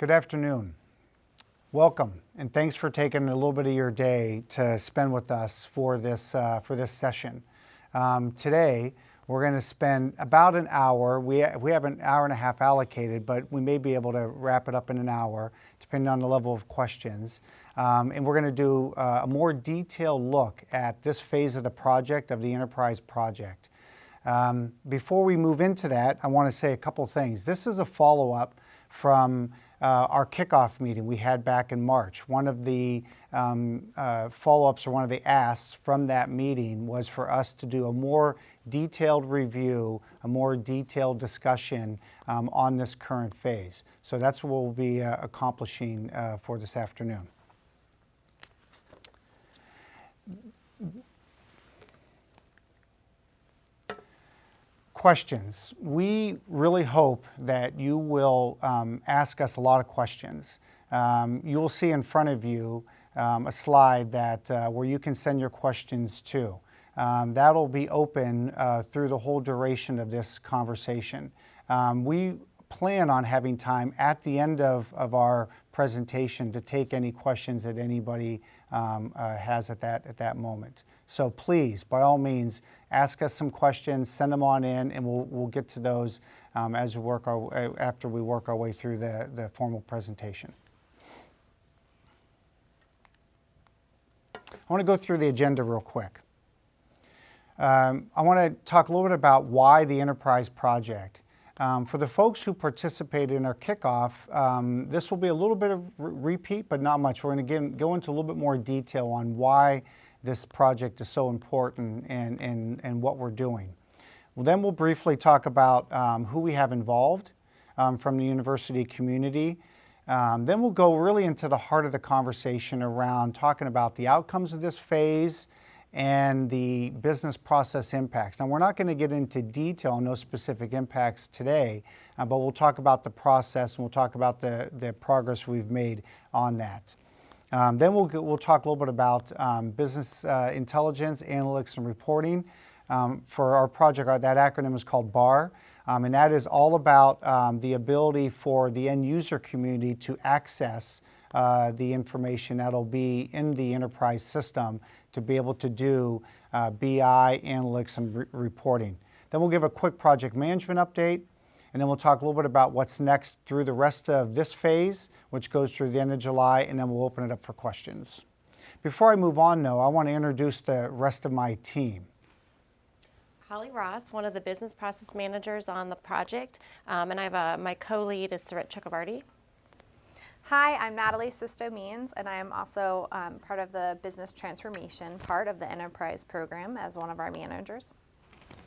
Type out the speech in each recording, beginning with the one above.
Good afternoon. Welcome, and thanks for taking a little bit of your day to spend with us for this session. Today, we're going to spend about an hour. We have an hour and a half allocated, but we may be able to wrap it up in an hour, depending on the level of questions. And we're going to do a more detailed look at this phase of the project, of the enterprise project. Before we move into that, I want to say a couple things. This is a follow-up from our kickoff meeting we had back in March. One of the follow-ups or one of the asks from that meeting was for us to do a more detailed review, a more detailed discussion on this current phase. So that's what we'll be accomplishing for this afternoon. Questions. We really hope that you will ask us a lot of questions. You will see in front of you a slide that where you can send your questions to. That'll be open through the whole duration of this conversation. We plan on having time at the end of our presentation to take any questions that anybody has at that moment. So please, by all means, ask us some questions, send them on in, and we'll get to those as we after we work our way through the formal presentation. I want to go through the agenda real quick. I want to talk a little bit about why the enterprise project. For the folks who participated in our kickoff, this will be a little bit of repeat, but not much. We're going to go into a little bit more detail on why this project is so important and what we're doing. Well, then we'll briefly talk about who we have involved from the university community. Then we'll go really into the heart of the conversation around talking about the outcomes of this phase and the business process impacts. Now, we're not going to get into detail on those specific impacts today, but we'll talk about the process and we'll talk about the progress we've made on that. Then we'll talk a little bit about business intelligence, analytics, and reporting. For our project, that acronym is called BAR, and that is all about the ability for the end user community to access the information that'll be in the enterprise system to be able to do BI, analytics, and reporting. Then we'll give a quick project management update, and then we'll talk a little bit about what's next through the rest of this phase, which goes through the end of July, and then we'll open it up for questions. Before I move on, though, I want to introduce the rest of my team. Holly Ross, one of the business process managers on the project, and I have my co-lead is Sarit Chakrabarty. Hi, I'm Natalie Sisto-Means, and I am also part of the business transformation part of the enterprise program as one of our managers.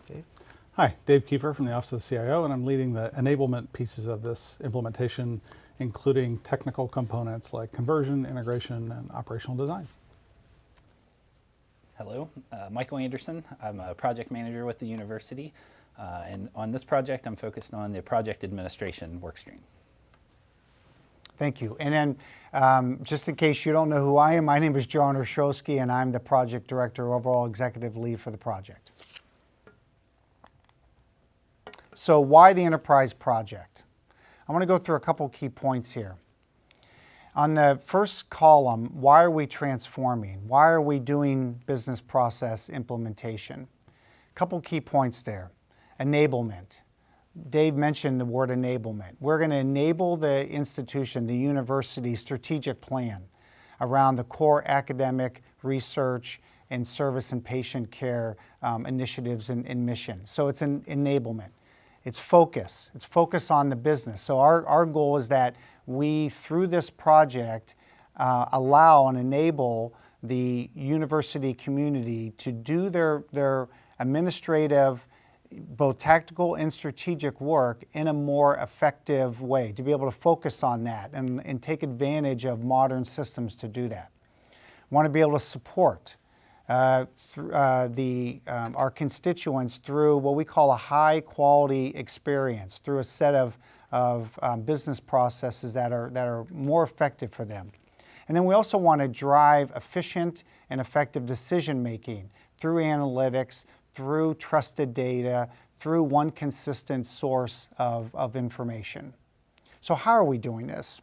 Dave? Hi, Dave Kiefer from the Office of the CIO, and I'm leading the enablement pieces of this implementation, including technical components like conversion, integration, and operational design. Hello, Michael Anderson. I'm a project manager with the university, and on this project, I'm focused on the project administration workstream. Thank you. And then, just in case you don't know who I am, my name is John Ostrowski, and I'm the project director, overall executive lead for the project. So why the enterprise project? I want to go through a couple key points here. On the first column, why are we transforming? Why are we doing business process implementation? A couple key points there. Enablement. Dave mentioned the word enablement. We're going to enable the institution, the university strategic plan around the core academic, research, and service and patient care initiatives and mission. So it's an enablement. It's focus. It's focus on the business. So our goal is that we, through this project, allow and enable the university community to do their administrative, both tactical and strategic work in a more effective way, to be able to focus on that and take advantage of modern systems to do that. We want to be able to support our constituents through what we call a high quality experience, through a set of business processes that are more effective for them. And then we also want to drive efficient and effective decision making through analytics, through trusted data, through one consistent source of information. So how are we doing this?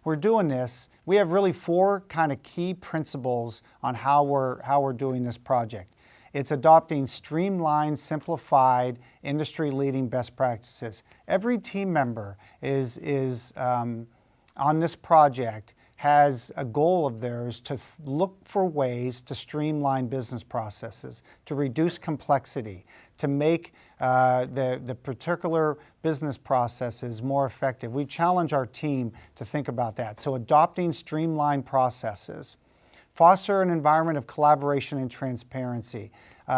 we're doing this, we have really 4 kind of key principles on how we're doing this project. It's adopting streamlined, simplified, industry-leading best practices. Every team member is on this project has a goal of theirs to look for ways to streamline business processes, to reduce complexity, to make the particular business processes more effective. We challenge our team to think about that. So adopting streamlined processes. Foster an environment of collaboration and transparency.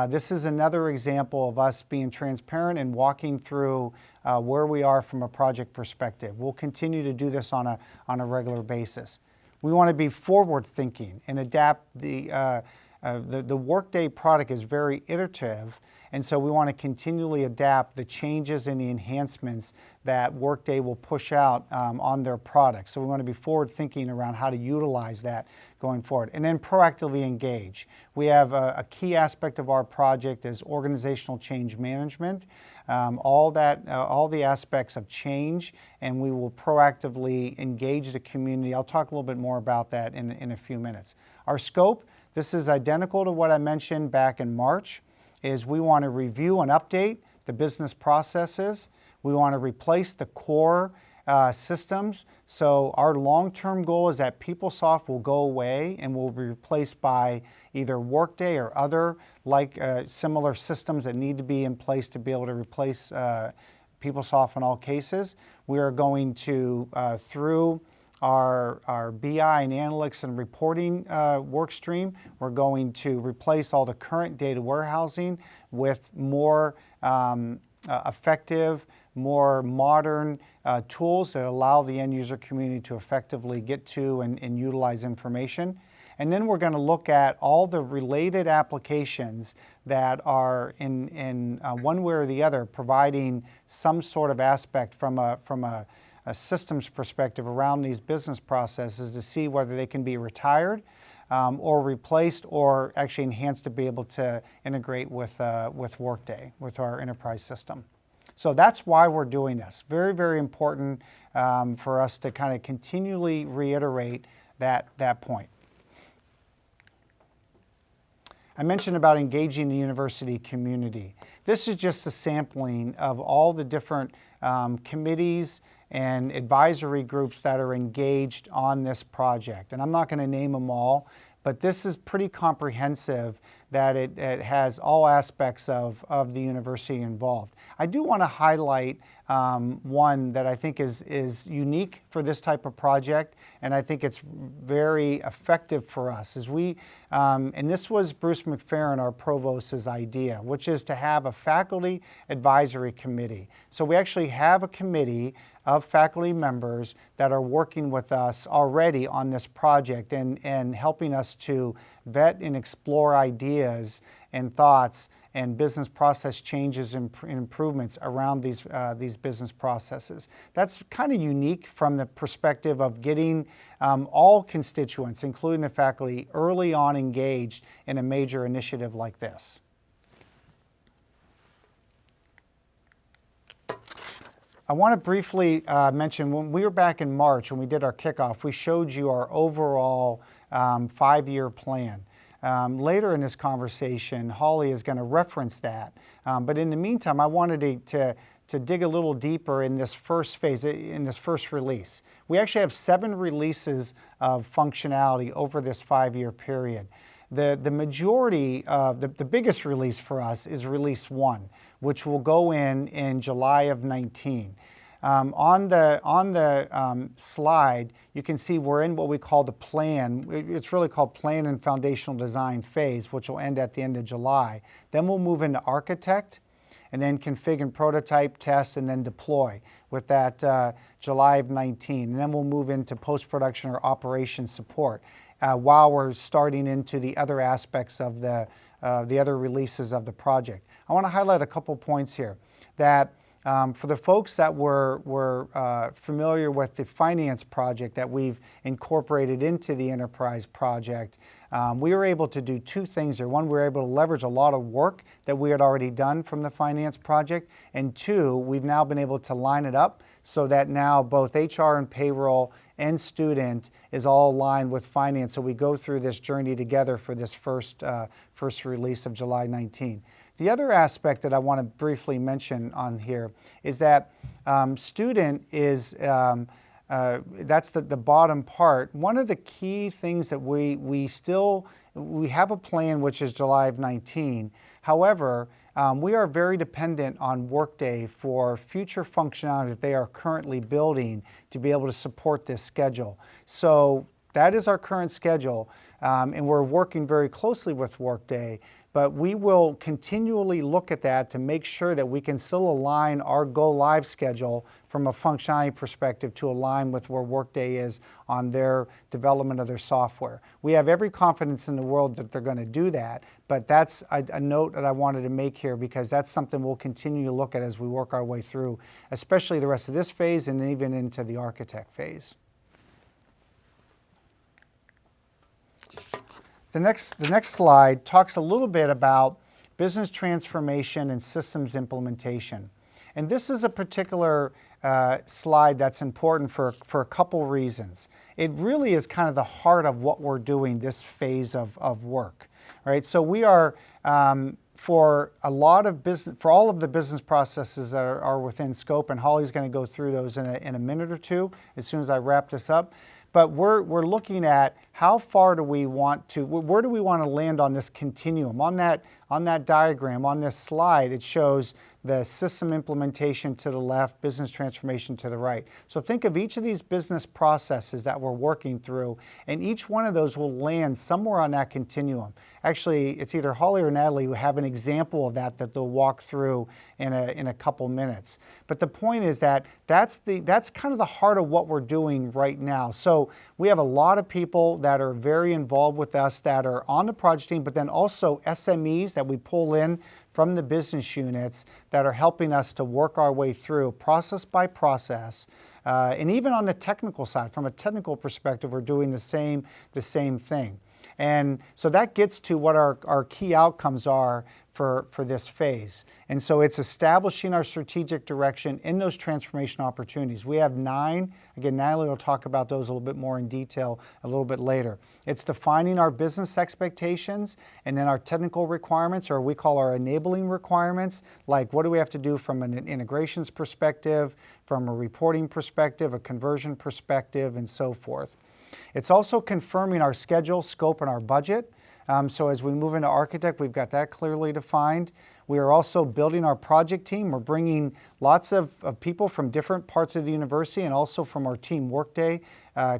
This is another example of us being transparent and walking through where we are from a project perspective. We'll continue to do this on a regular basis. We want to be forward-thinking and adapt. The Workday product is very iterative, and so we want to continually adapt the changes and the enhancements that Workday will push out on their products. So we want to be forward-thinking around how to utilize that going forward. And then proactively engage. We have a key aspect of our project is organizational change management. All the aspects of change, and we will proactively engage the community. I'll talk a little bit more about that in a few minutes. Our scope, this is identical to what I mentioned back in March, is we want to review and update the business processes. We want to replace the core systems. So our long-term goal is that PeopleSoft will go away and will be replaced by either Workday or other similar systems that need to be in place to be able to replace PeopleSoft in all cases. We are going to, through our BI and analytics and reporting work stream, we're going to replace all the current data warehousing with more effective, more modern tools that allow the end user community to effectively get to and utilize information. And then we're going to look at all the related applications that are in one way or the other providing some sort of aspect from a systems perspective around these business processes to see whether they can be retired or replaced or actually enhanced to be able to integrate with Workday, with our enterprise system. So that's why we're doing this. Very, very important for us to kind of continually reiterate that point. I mentioned about engaging the university community. This is just a sampling of all the different committees and advisory groups that are engaged on this project. And I'm not going to name them all, but this is pretty comprehensive that it has all aspects of the university involved. I do want to highlight one that I think is unique for this type of project, and I think it's very effective for us. And this was Bruce McFerrin, our provost's idea, which is to have a faculty advisory committee. So we actually have a committee of faculty members that are working with us already on this project and helping us to vet and explore ideas and thoughts and business process changes and improvements around these business processes. That's kind of unique from the perspective of getting all constituents, including the faculty, early on engaged in a major initiative like this. I want to briefly mention, when we were back in March, when we did our kickoff, we showed you our overall 5-year plan. Later in this conversation, Holly is going to reference that. But in the meantime, I wanted to dig a little deeper in this first phase, in this first release. We actually have 7 releases of functionality over this 5-year period. The majority of the biggest release for us is release 1, which will go in July of 19. On the slide, you can see we're in what we call the plan. It's really called plan and foundational design phase, which will end at the end of July. Then we'll move into architect, and then config and prototype, test, and then deploy with that July of 19. And then we'll move into post-production or operation support while we're starting into the other aspects of the other releases of the project. I want to highlight a couple points here that for the folks that were familiar with the finance project that we've incorporated into the enterprise project, we were able to do 2 things there. One, we were able to leverage a lot of work that we had already done from the finance project. And 2, we've now been able to line it up so that now both HR and payroll and student is all aligned with finance. So we go through this journey together for this first release of July 19. The other aspect that I want to briefly mention on here is that student is, that's the bottom part. One of the key things that we have a plan which is July of 19. However, we are very dependent on Workday for future functionality that they are currently building to be able to support this schedule. So that is our current schedule, and we're working very closely with Workday, but we will continually look at that to make sure that we can still align our go live schedule from a functionality perspective to align with where Workday is on their development of their software. We have every confidence in the world that they're going to do that, but that's a note that I wanted to make here because that's something we'll continue to look at as we work our way through, especially the rest of this phase and even into the architect phase. The next slide talks a little bit about business transformation and systems implementation. And this is a particular slide that's important for a couple reasons. It really is kind of the heart of what we're doing this phase of work, right? So we are, for all of the business processes that are within scope, and Holly's going to go through those in a minute or two as soon as I wrap this up. But we're looking at how far do we want to, where do we want to land on this continuum? On that diagram, on this slide, it shows the system implementation to the left, business transformation to the right. So think of each of these business processes that we're working through, and each one of those will land somewhere on that continuum. Actually, it's either Holly or Natalie who have an example of that they'll walk through in a couple minutes. But the point is that that's kind of the heart of what we're doing right now. So we have a lot of people that are very involved with us that are on the project team, but then also SMEs that we pull in from the business units that are helping us to work our way through process by process. And even on the technical side, from a technical perspective, we're doing the same thing. And so that gets to what our key outcomes are for this phase. And so it's establishing our strategic direction in those transformation opportunities. We have 9. Again, Natalie will talk about those a little bit more in detail a little bit later. It's defining our business expectations and then our technical requirements, or we call our enabling requirements, like what do we have to do from an integrations perspective, from a reporting perspective, a conversion perspective, and so forth. It's also confirming our schedule, scope, and our budget. So as we move into architect, we've got that clearly defined. We are also building our project team. We're bringing lots of people from different parts of the university and also from our team Workday,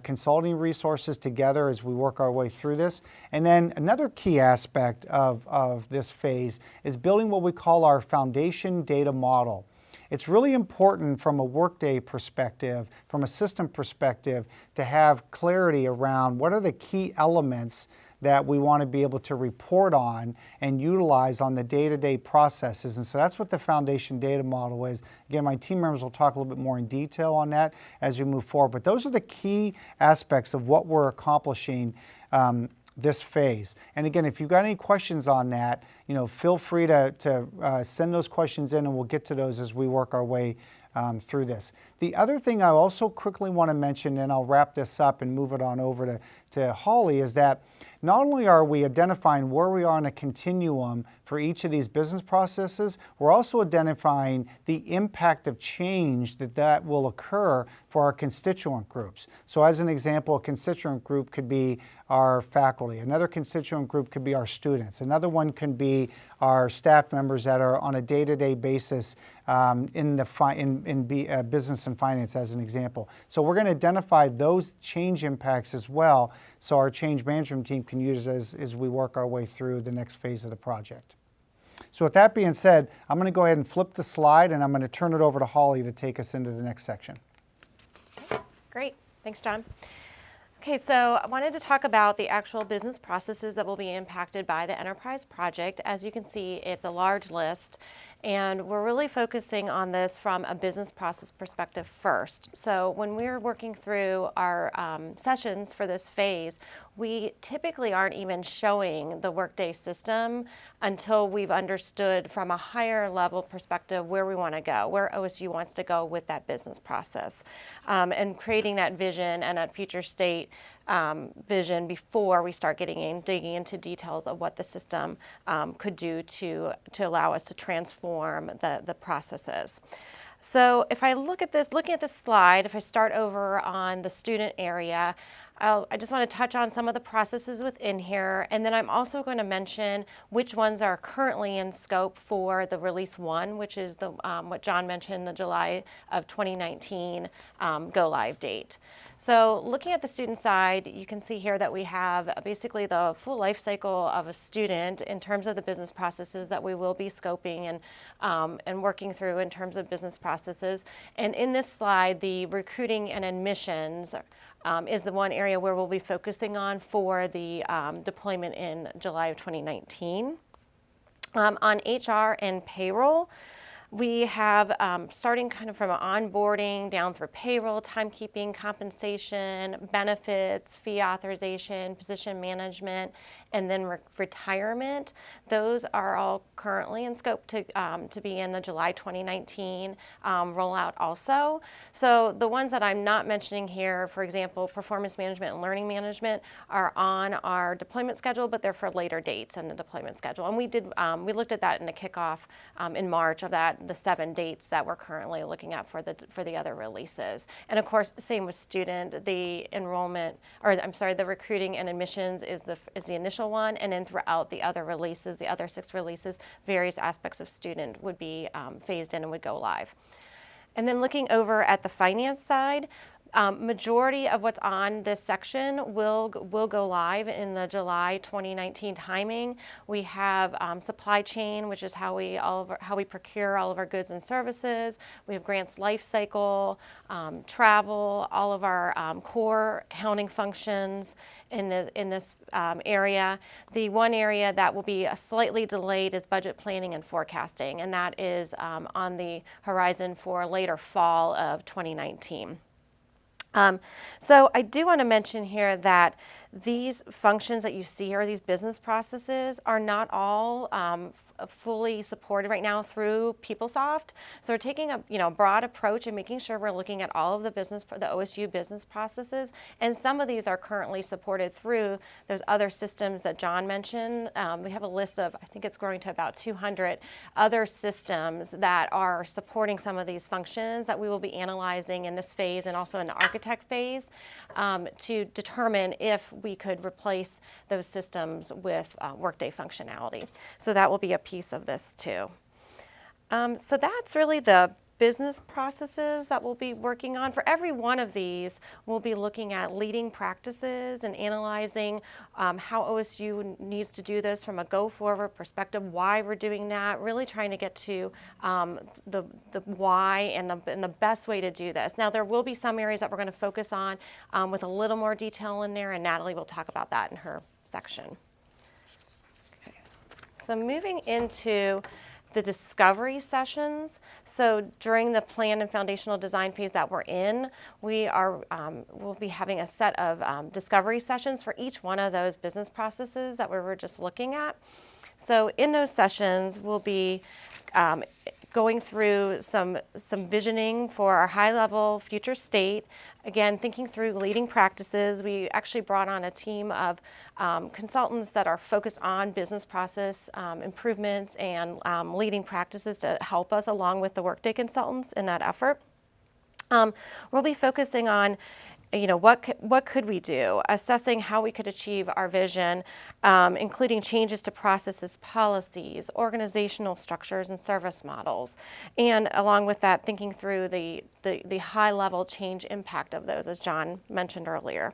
consulting resources together as we work our way through this. And then another key aspect of this phase is building what we call our foundation data model. It's really important from a Workday perspective, from a system perspective, to have clarity around what are the key elements that we want to be able to report on and utilize on the day-to-day processes. And so that's what the foundation data model is. Again, my team members will talk a little bit more in detail on that as we move forward. But those are the key aspects of what we're accomplishing this phase. And again, if you've got any questions on that, feel free to send those questions in, and we'll get to those as we work our way through this. The other thing I also quickly want to mention, and I'll wrap this up and move it on over to Holly, is that not only are we identifying where we are on a continuum for each of these business processes, we're also identifying the impact of change that will occur for our constituent groups. So as an example, a constituent group could be our faculty. Another constituent group could be our students. Another one can be our staff members that are on a day-to-day basis in business and finance, as an example. So we're going to identify those change impacts as well, so our change management team can use as we work our way through the next phase of the project. So with that being said, I'm going to go ahead and flip the slide, and I'm going to turn it over to Holly to take us into the next section. Great. Thanks, John. Okay, so I wanted to talk about the actual business processes that will be impacted by the enterprise project. As you can see, it's a large list, And we're really focusing on this from a business process perspective first. So when we're working through our sessions for this phase, we typically aren't even showing the Workday system until we've understood from a higher level perspective where we want to go, where OSU wants to go with that business process, and creating that vision and that future state vision before we start digging into details of what the system could do to allow us to transform the processes. So if I look at this slide, if I start over on the student area, I just want to touch on some of the processes within here, and then I'm also going to mention which ones are currently in scope for the release 1, which is the what John mentioned, the July of 2019 go live date. So looking at the student side, you can see here that we have basically the full life cycle of a student in terms of the business processes that we will be scoping and working through in terms of business processes. And in this slide, the recruiting and admissions is the one area where we'll be focusing on for the deployment in July of 2019. On HR and payroll, we have starting kind of from onboarding down through payroll, timekeeping, compensation, benefits, fee authorization, position management, and then retirement. Those are all currently in scope to be in the July 2019 rollout also. So the ones that I'm not mentioning here, for example, performance management and learning management, are on our deployment schedule, but they're for later dates in the deployment schedule. And we looked at that in the kickoff in March of the 7 dates that we're currently looking at for the other releases. And of course, same with student, the recruiting and admissions is the initial one, and then throughout the other releases, the other 6 releases, various aspects of student would be phased in and would go live. And then looking over at the finance side, majority of what's on this section will go live in the July 2019 timing. We have supply chain, which is how we procure all of our goods and services. We have grants life cycle, travel, all of our core accounting functions in this area. The one area that will be slightly delayed is budget planning and forecasting, and that is on the horizon for later fall of 2019. So I do want to mention here that these functions that you see here, these business processes, are not all fully supported right now through PeopleSoft. So we're taking a broad approach and making sure we're looking at all of the OSU business processes, and some of these are currently supported through those other systems that John mentioned. We have a list of, I think it's growing to about 200 other systems that are supporting some of these functions that we will be analyzing in this phase and also in the architect phase to determine if we could replace those systems with Workday functionality. So that will be a piece of this too. So that's really the business processes that we'll be working on. For every one of these, we'll be looking at leading practices and analyzing how OSU needs to do this from a go-forward perspective, why we're doing that, really trying to get to the why and the best way to do this. Now, there will be some areas that we're going to focus on with a little more detail in there, and Natalie will talk about that in her section. Okay. So moving into the discovery sessions. So during the plan and foundational design phase that we're in, we'll be having a set of discovery sessions for each one of those business processes that we were just looking at. So in those sessions, we'll be going through some visioning for our high-level future state. Again, thinking through leading practices. We actually brought on a team of consultants that are focused on business process improvements and leading practices to help us along with the Workday consultants in that effort. We'll be focusing on what could we do, assessing how we could achieve our vision, including changes to processes, policies, organizational structures, and service models. And along with that, thinking through the high-level change impact of those, as John mentioned earlier.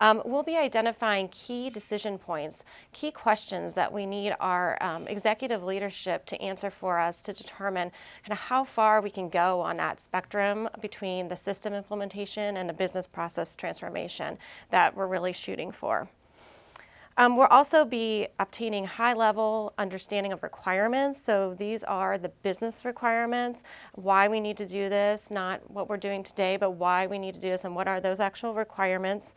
We'll be identifying key decision points, key questions that we need our executive leadership to answer for us to determine kind of how far we can go on that spectrum between the system implementation and the business process transformation that we're really shooting for. We'll also be obtaining high-level understanding of requirements. So these are the business requirements, why we need to do this, not what we're doing today, but why we need to do this and what are those actual requirements.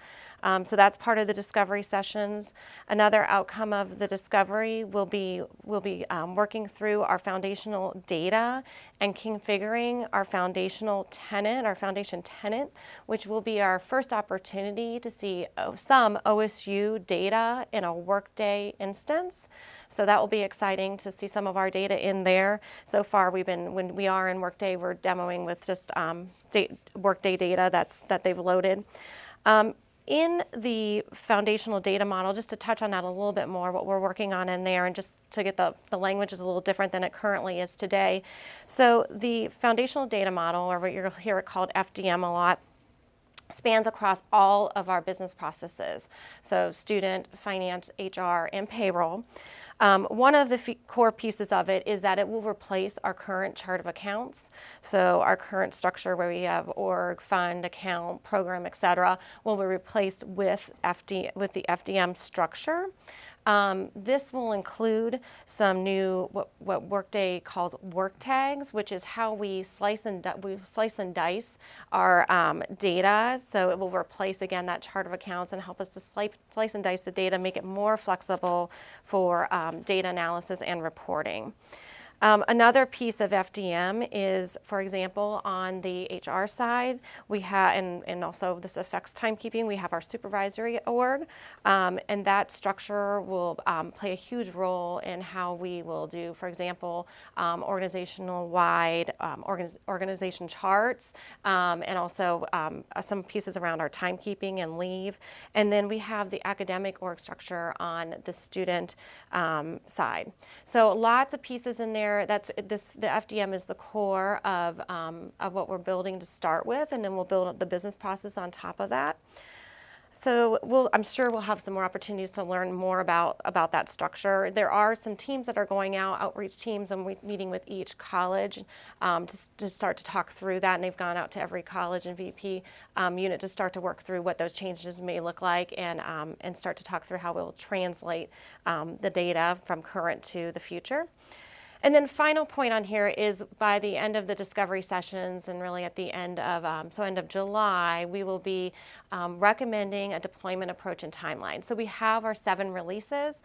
So that's part of the discovery sessions. Another outcome of the discovery will be working through our foundational data and configuring our foundation tenant, which will be our first opportunity to see some OSU data in a Workday instance. So that will be exciting to see some of our data in there. So far, when we are in Workday, we're demoing with just Workday data that they've loaded. In the foundational data model, just to touch on that a little bit more, what we're working on in there, and just to get the language is a little different than it currently is today. So the foundational data model, or what you'll hear it called FDM a lot, spans across all of our business processes. So student, finance, HR, and payroll. One of the core pieces of it is that it will replace our current chart of accounts. So our current structure where we have org, fund, account, program, et cetera, will be replaced with the FDM structure. This will include some new, what Workday calls work tags, which is how we slice and dice our data. So it will replace, again, that chart of accounts and help us to slice and dice the data, make it more flexible for data analysis and reporting. Another piece of FDM is, for example, on the HR side, we have, and also this affects timekeeping, we have our supervisory org, and that structure will play a huge role in how we will do, for example, organizational-wide organization charts, and also some pieces around our timekeeping and leave. And then we have the academic org structure on the student side. So lots of pieces in there. The FDM is the core of what we're building to start with, and then we'll build the business process on top of that. So I'm sure we'll have some more opportunities to learn more about that structure. There are some teams that are going out, outreach teams, and we're meeting with each college to start to talk through that. And they've gone out to every college and VP unit to start to work through what those changes may look like and start to talk through how we'll translate the data from current to the future. And then final point on here is by the end of the discovery sessions and really at the end of, end of July, we will be recommending a deployment approach and timeline. So we have our 7 releases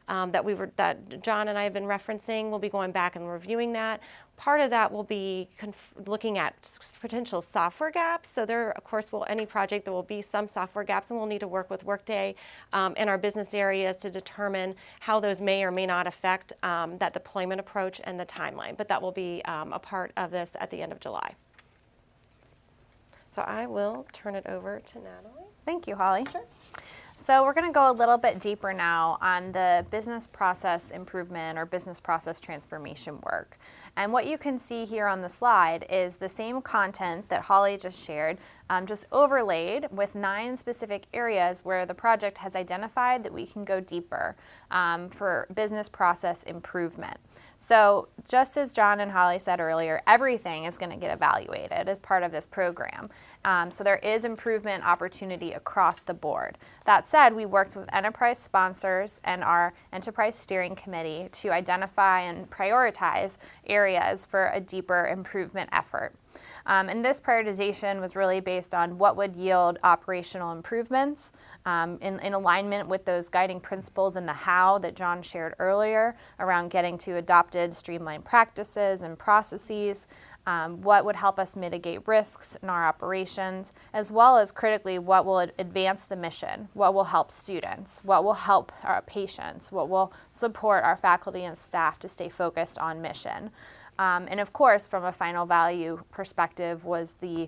that John and I have been referencing. We'll be going back and reviewing that. Part of that will be looking at potential software gaps. So there, of course, any project, there will be some software gaps, and we'll need to work with Workday and our business areas to determine how those may or may not affect that deployment approach and the timeline. But that will be a part of this at the end of July. So I will turn it over to Natalie. Thank you, Holly. Sure. So we're going to go a little bit deeper now on the business process improvement or business process transformation work. And what you can see here on the slide is the same content that Holly just shared, just overlaid with 9 specific areas where the project has identified that we can go deeper for business process improvement. So just as John and Holly said earlier, everything is going to get evaluated as part of this program. So there is improvement opportunity across the board. That said, we worked with enterprise sponsors and our enterprise steering committee to identify and prioritize areas for a deeper improvement effort. And this prioritization was really based on what would yield operational improvements in alignment with those guiding principles and the how that John shared earlier around getting to adopted streamlined practices and processes, what would help us mitigate risks in our operations, as well as critically what will advance the mission, what will help students, what will help our patients, what will support our faculty and staff to stay focused on mission. And of course, from a final value perspective was the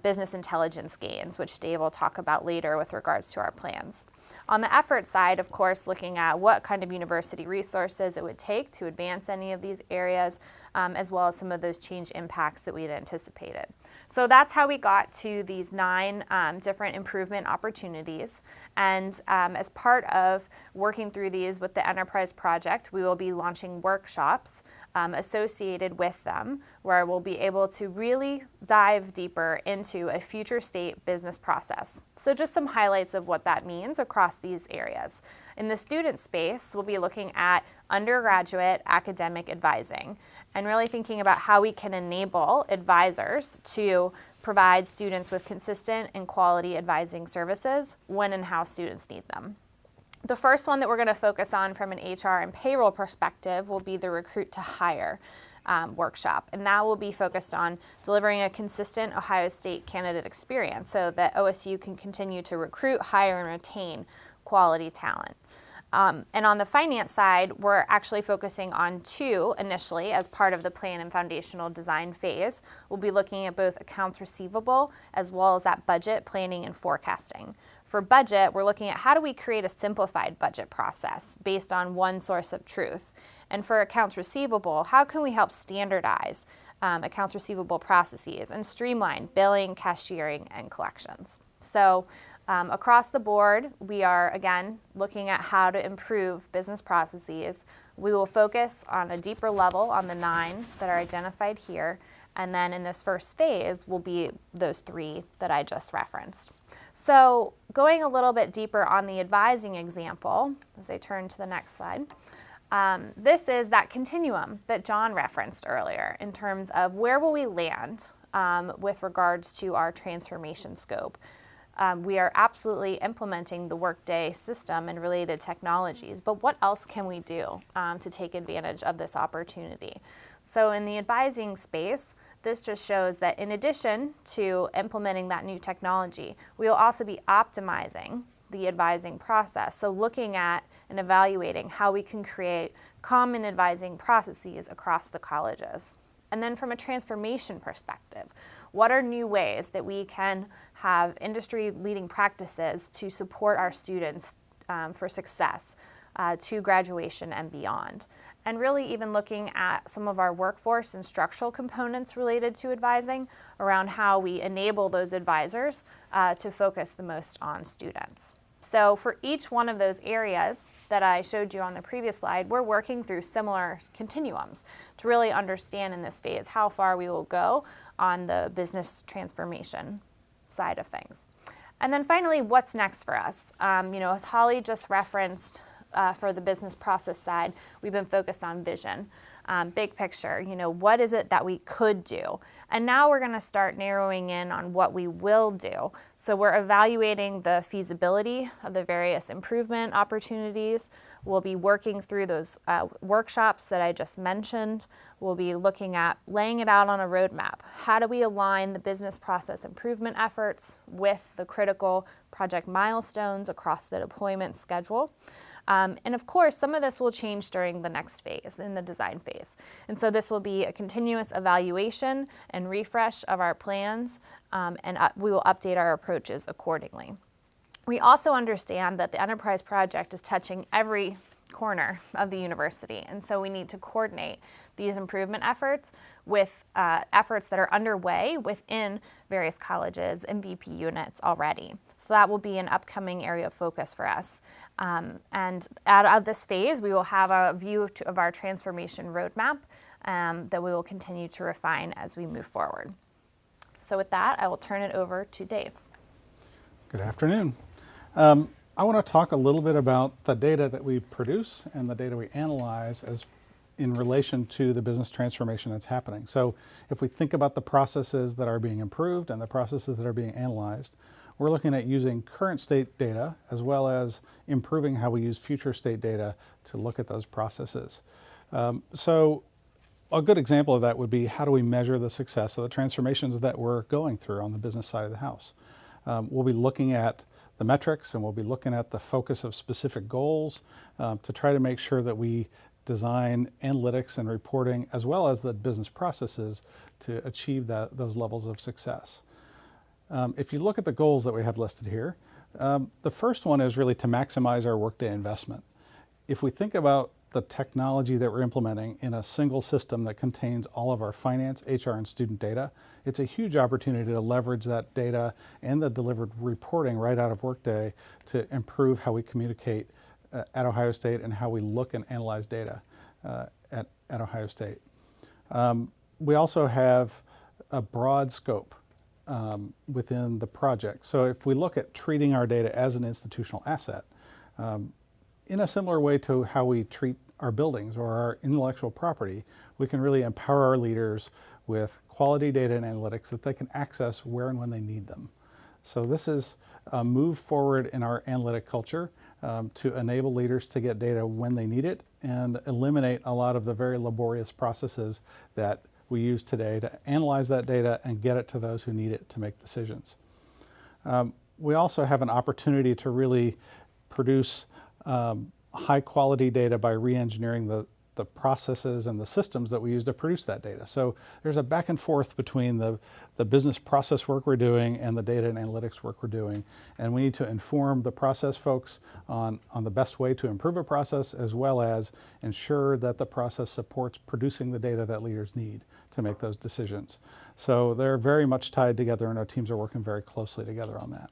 business intelligence gains, which Dave will talk about later with regards to our plans. On the effort side, of course, looking at what kind of university resources it would take to advance any of these areas, as well as some of those change impacts that we had anticipated. So that's how we got to these 9 different improvement opportunities. And as part of working through these with the enterprise project, we will be launching workshops associated with them, where we'll be able to really dive deeper into a future state business process. So just some highlights of what that means across these areas. In the student space, we'll be looking at undergraduate academic advising and really thinking about how we can enable advisors to provide students with consistent and quality advising services when and how students need them. The first one that we're going to focus on from an HR and payroll perspective will be the Recruit to Hire workshop, and that will be focused on delivering a consistent Ohio State candidate experience so that OSU can continue to recruit, hire, and retain quality talent. And on the finance side, we're actually focusing on two initially as part of the plan and foundational design phase. We'll be looking at both accounts receivable as well as that budget planning and forecasting. For budget, we're looking at how do we create a simplified budget process based on one source of truth. And for accounts receivable, how can we help standardize accounts receivable processes and streamline billing, cashiering, and collections. So across the board, we are, again, looking at how to improve business processes. We will focus on a deeper level on the 9 that are identified here. And then in this first phase will be those 3 that I just referenced. So going a little bit deeper on the advising example, as I turn to the next slide, this is that continuum that John referenced earlier in terms of where will we land with regards to our transformation scope. We are absolutely implementing the Workday system and related technologies, but what else can we do to take advantage of this opportunity? So in the advising space, this just shows that in addition to implementing that new technology, we will also be optimizing the advising process. So looking at and evaluating how we can create common advising processes across the colleges. And then from a transformation perspective, what are new ways that we can have industry-leading practices to support our students for success to graduation and beyond? And really even looking at some of our workforce and structural components related to advising around how we enable those advisors to focus the most on students. So for each one of those areas that I showed you on the previous slide, we're working through similar continuums to really understand in this phase how far we will go on the business transformation side of things. And then finally, what's next for us? As Holly just referenced, for the business process side, we've been focused on vision, big picture, what is it that we could do? And now we're going to start narrowing in on what we will do. So we're evaluating the feasibility of the various improvement opportunities. We'll be working through those workshops that I just mentioned. We'll be looking at laying it out on a roadmap. How do we align the business process improvement efforts with the critical project milestones across the deployment schedule? And of course, some of this will change during the next phase, in the design phase. And so this will be a continuous evaluation and refresh of our plans, and we will update our approaches accordingly. We also understand that the enterprise project is touching every corner of the university, and so we need to coordinate these improvement efforts with efforts that are underway within various colleges and VP units already. So that will be an upcoming area of focus for us. And out of this phase, we will have a view of our transformation roadmap that we will continue to refine as we move forward. So with that, I will turn it over to Dave. Good afternoon. I want to talk a little bit about the data that we produce and the data we analyze as in relation to the business transformation that's happening. So if we think about the processes that are being improved and the processes that are being analyzed, we're looking at using current state data as well as improving how we use future state data to look at those processes. So a good example of that would be how do we measure the success of the transformations that we're going through on the business side of the house. We'll be looking at the metrics and we'll be looking at the focus of specific goals to try to make sure that we design analytics and reporting as well as the business processes to achieve those levels of success. If you look at the goals that we have listed here, the first one is really to maximize our Workday investment. If we think about the technology that we're implementing in a single system that contains all of our finance, HR, and student data, it's a huge opportunity to leverage that data and the delivered reporting right out of Workday to improve how we communicate at Ohio State and how we look and analyze data. at Ohio State. We also have a broad scope within the project. So if we look at treating our data as an institutional asset, in a similar way to how we treat our buildings or our intellectual property, we can really empower our leaders with quality data and analytics that they can access where and when they need them. So this is a move forward in our analytic culture to enable leaders to get data when they need it and eliminate a lot of the very laborious processes that we use today to analyze that data and get it to those who need it to make decisions. We also have an opportunity to really produce high quality data by re-engineering the processes and the systems that we use to produce that data. So there's a back and forth between the business process work we're doing and the data and analytics work we're doing. And we need to inform the process folks on the best way to improve a process, as well as ensure that the process supports producing the data that leaders need to make those decisions. So they're very much tied together, and our teams are working very closely together on that.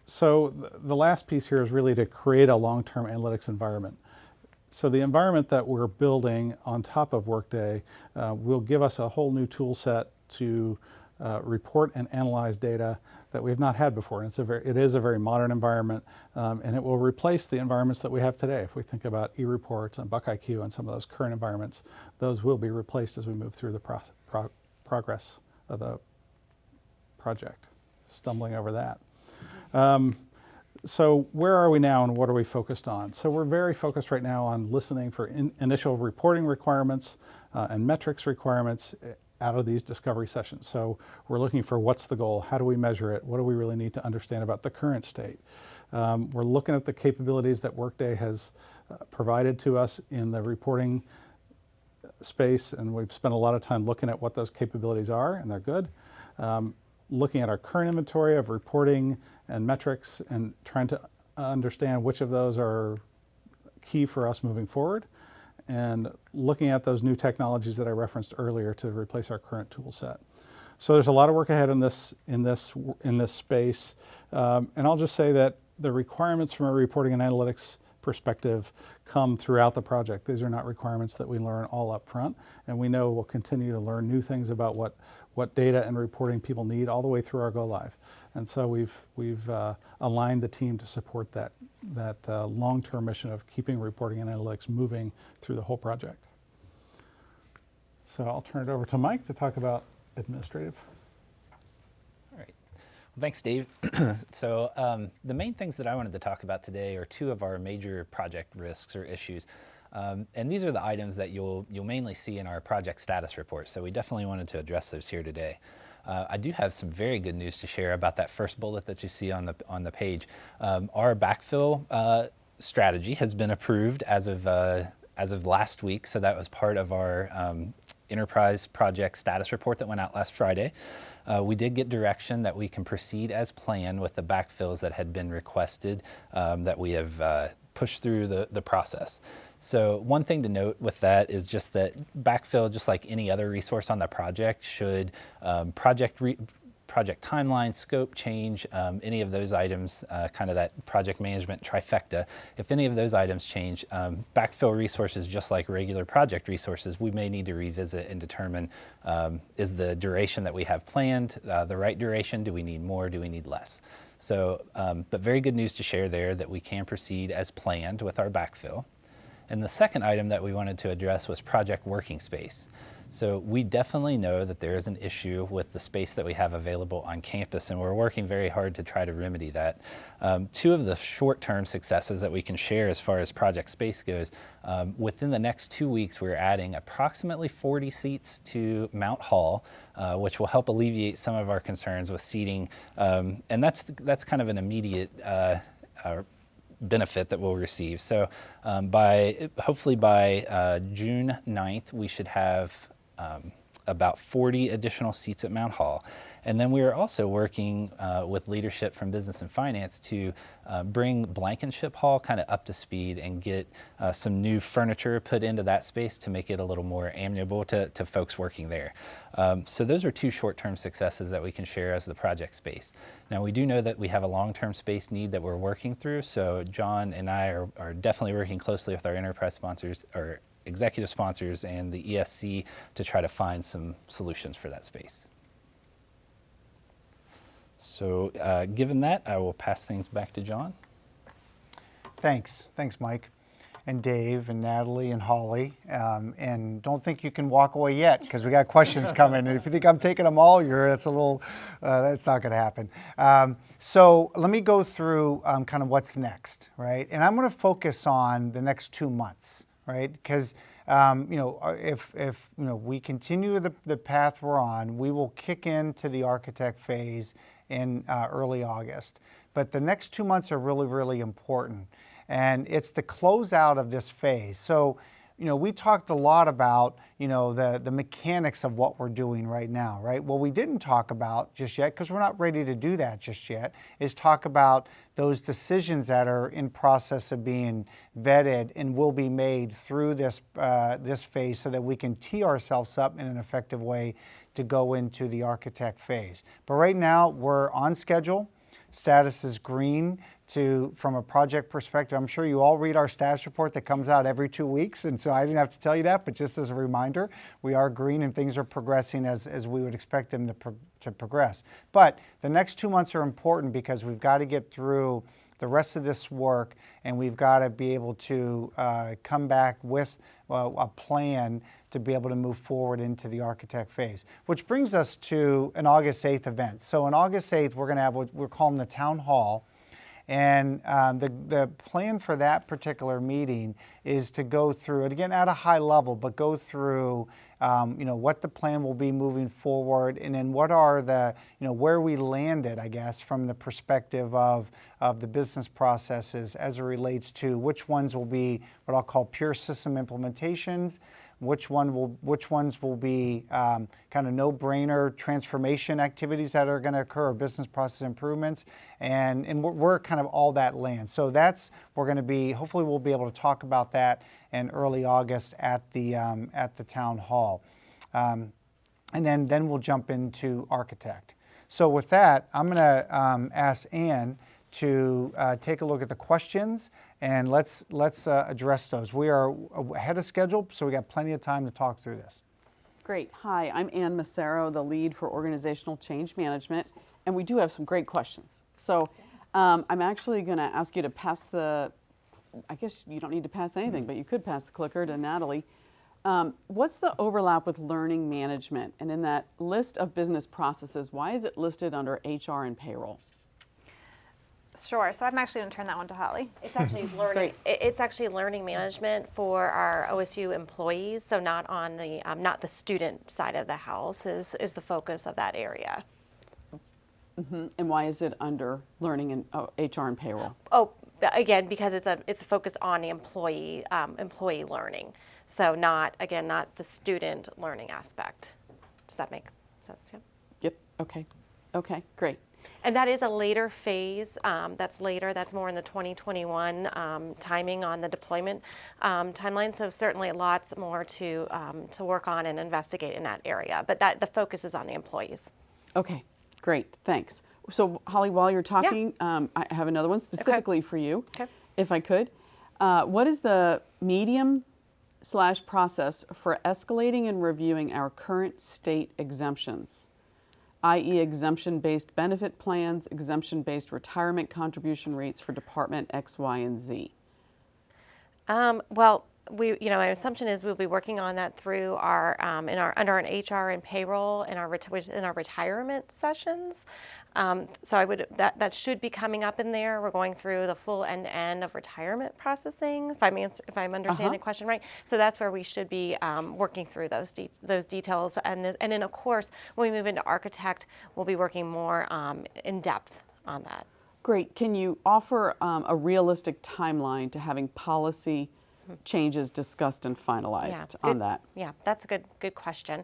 So the last piece here is really to create a long-term analytics environment. So the environment that we're building on top of Workday will give us a whole new tool set to report and analyze data that we've not had before. And it is a very modern environment, and it will replace the environments that we have today. If we think about eReports and BuckIQ and some of those current environments, those will be replaced as we move through the progress of the project. Stumbling over that. So where are we now and what are we focused on? So we're very focused right now on listening for initial reporting requirements and metrics requirements out of these discovery sessions. So we're looking for what's the goal, how do we measure it, what do we really need to understand about the current state. We're looking at the capabilities that Workday has provided to us in the reporting space, and we've spent a lot of time looking at what those capabilities are, and they're good. Looking at our current inventory of reporting and metrics and trying to understand which of those are key for us moving forward, and looking at those new technologies that I referenced earlier to replace our current tool set. So there's a lot of work ahead in this space, and I'll just say that the requirements from a reporting and analytics perspective come throughout the project. These are not requirements that we learn all up front, and we know we'll continue to learn new things about what data and reporting people need all the way through our go live. And so we've aligned the team to support that long-term mission of keeping reporting and analytics moving through the whole project. So I'll turn it over to Mike to talk about administrative. All right. Well, thanks, Dave. So the main things that I wanted to talk about today are two of our major project risks or issues. And these are the items that you'll mainly see in our project status report. So we definitely wanted to address those here today. I do have some very good news to share about that first bullet that you see on the page. Our backfill strategy has been approved as of last week. So that was part of our enterprise project status report that went out last Friday. We did get direction that we can proceed as planned with the backfills that had been requested that we have pushed through the process. So one thing to note with that is just that backfill, just like any other resource on the project, should project timeline, scope change, any of those items, kind of that project management trifecta, if any of those items change, backfill resources, just like regular project resources, we may need to revisit and determine, is the duration that we have planned the right duration? Do we need more? Do we need less? So, but very good news to share there that we can proceed as planned with our backfill. And the second item that we wanted to address was project working space. So we definitely know that there is an issue with the space that we have available on campus, and we're working very hard to try to remedy that. Two of the short-term successes that we can share as far as project space goes, within the next 2 weeks, we're adding approximately 40 seats to Mount Hall, which will help alleviate some of our concerns with seating. And that's kind of an immediate benefit that we'll receive. So hopefully by June 9th, we should have about 40 additional seats at Mount Hall. And then we are also working with leadership from business and finance to bring Blankenship Hall kind of up to speed and get some new furniture put into that space to make it a little more amenable to folks working there. So those are two short-term successes that we can share as the project space. Now we do know that we have a long-term space need that we're working through, so John and I are definitely working closely with our enterprise sponsors, or executive sponsors, and the ESC to try to find some solutions for that space. So given that, I will pass things back to John. Thanks, Mike, and Dave, and Natalie, and Holly. And don't think you can walk away yet, because we got questions coming. And if you think I'm taking them all, that's not going to happen. So let me go through kind of what's next, right? And I'm going to focus on the next 2 months, right? Because if we continue the path we're on, we will kick into the architect phase in early August. But the next 2 months are really, really important. And it's the closeout of this phase. So, we talked a lot about, the mechanics of what we're doing right now, right? What we didn't talk about just yet, because we're not ready to do that just yet, is talk about those decisions that are in process of being vetted and will be made through this phase, so that we can tee ourselves up in an effective way to go into the architect phase. But right now, we're on schedule. Status is green from a project perspective. I'm sure you all read our status report that comes out every 2 weeks, and so I didn't have to tell you that, but just as a reminder, we are green and things are progressing as we would expect them to progress. But the next 2 months are important, because we've got to get through the rest of this work, and we've got to be able to come back with a plan to be able to move forward into the architect phase, which brings us to an August 8th event. So on August 8th, we're going to have what we're calling the town hall. And the plan for that particular meeting is to go through it, again, at a high level, but go through what the plan will be moving forward, and then what are the, where we landed, I guess, from the perspective of the business processes as it relates to which ones will be what I'll call pure system implementations, which ones will be kind of no-brainer transformation activities that are going to occur, or business process improvements, and where kind of all that lands. So we're going to be, hopefully we'll be able to talk about that in early August at the town hall. And then we'll jump into architect. So with that, I'm going to ask Ann to take a look at the questions, and let's address those. We are ahead of schedule, so we got plenty of time to talk through this. Great. Hi, I'm Ann Massaro, the lead for Organizational Change Management, and we do have some great questions. So I'm actually going to ask you to pass I guess you don't need to pass anything, but you could pass the clicker to Natalie. What's the overlap with learning management? And in that list of business processes, why is it listed under HR and payroll? Sure. So I'm actually going to turn that one to Holly. It's actually learning. It's actually learning management for our OSU employees. So not on the not the student side of the house is the focus of that area. Mm-hmm. And why is it under learning and HR and payroll? Oh, again, because it's a focus on the employee learning. So not the student learning aspect. Does that make sense? Yeah. Yep. Okay. Okay. Great. And that is a later phase. That's later. That's more in the 2021 timing on the deployment timeline. So certainly lots more to work on and investigate in that area. But the focus is on the employees. Okay. Great. Thanks. So Holly, while you're talking, I have another one specifically for you, if I could. What is the medium/process for escalating and reviewing our current state exemptions? i.e. exemption-based benefit plans, exemption-based retirement contribution rates for Department X, Y, and Z? Well, my assumption is we'll be working on that through our under an HR and payroll in our retirement sessions. So that should be coming up in there. We're going through the full end-to-end of retirement processing, if I'm understanding the question right. So that's where we should be working through those details. And then of course, when we move into architect, we'll be working more in depth on that. Great. Can you offer a realistic timeline to having policy changes discussed and finalized on good. that? Yeah, that's a good question.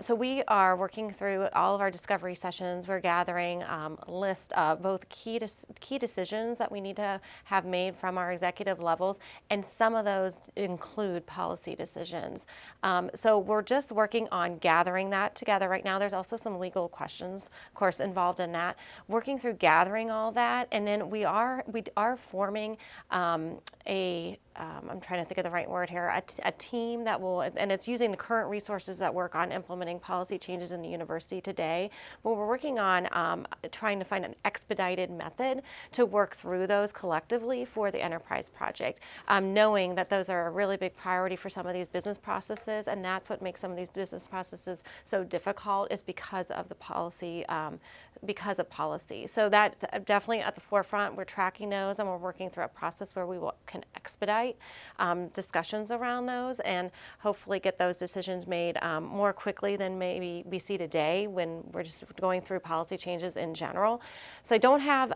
So we are working through all of our discovery sessions. We're gathering a list of both key decisions that we need to have made from our executive levels, and some of those include policy decisions. So we're just working on gathering that together right now. There's also some legal questions, of course, involved in that. Working through gathering all that, and then we are forming I'm trying to think of the right word here, a team that will, and it's using the current resources that work on implementing policy changes in the university today, but we're working on trying to find an expedited method to work through those collectively for the enterprise project, knowing that those are a really big priority for some of these business processes, and that's what makes some of these business processes so difficult, is because of the policy, So that's definitely at the forefront. We're tracking those, and we're working through a process where we can expedite discussions around those and hopefully get those decisions made more quickly than maybe we see today when we're just going through policy changes in general. So I don't have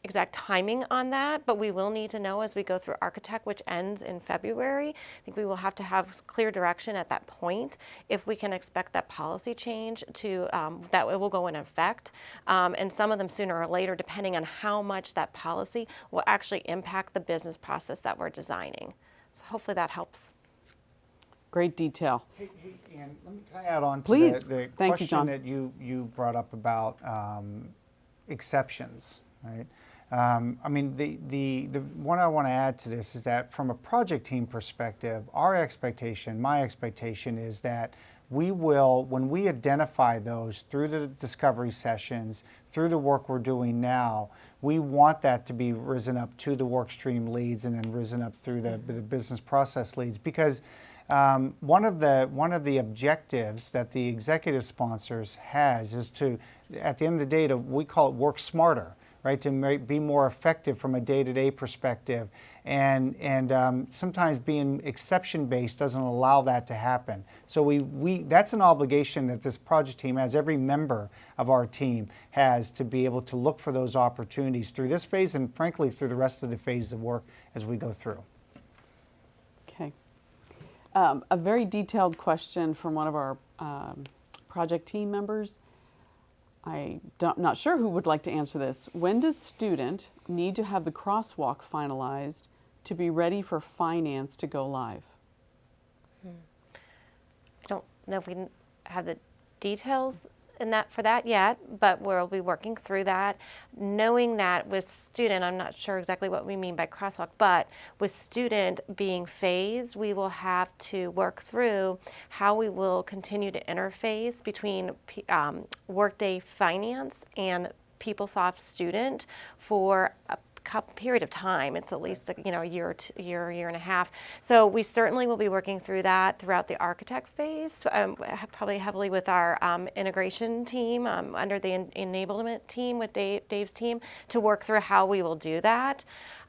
exact timing on that, but we will need to know as we go through Architect, which ends in February. I think we will have to have clear direction at that point if we can expect that policy change to that it will go in effect, and some of them sooner or later, depending on how much that policy will actually impact the business process that we're designing. So hopefully that helps. Great detail. Hey, Ann, can I add on to Please. the Thank you, question John. that you brought up about exceptions, right? I mean, the one I want to add to this is that from a project team perspective, my expectation is that we will, when we identify those through the discovery sessions, through the work we're doing now, we want that to be risen up to the work stream leads and then risen up through the business process leads, because one of the objectives that the executive sponsors has is to, at the end of the day, we call it work smarter, right? To be more effective from a day-to-day perspective, and sometimes being exception-based doesn't allow that to happen. So that's an obligation that this project team has, every member of our team has, to be able to look for those opportunities through this phase and frankly through the rest of the phases of work as we go through. Okay. A very detailed question from one of our project team members. I'm not sure who would like to answer this. When does student need to have the crosswalk finalized to be ready for finance to go live? I don't know if we have the details for that yet, but we'll be working through that, knowing that with student, I'm not sure exactly what we mean by crosswalk, but with student being phased, we will have to work through how we will continue to interface between Workday Finance and PeopleSoft Student for a period of time. It's at least a year and a half. So we certainly will be working through that throughout the architect phase, probably heavily with our integration team under the enablement team with Dave's team, to work through how we will do that.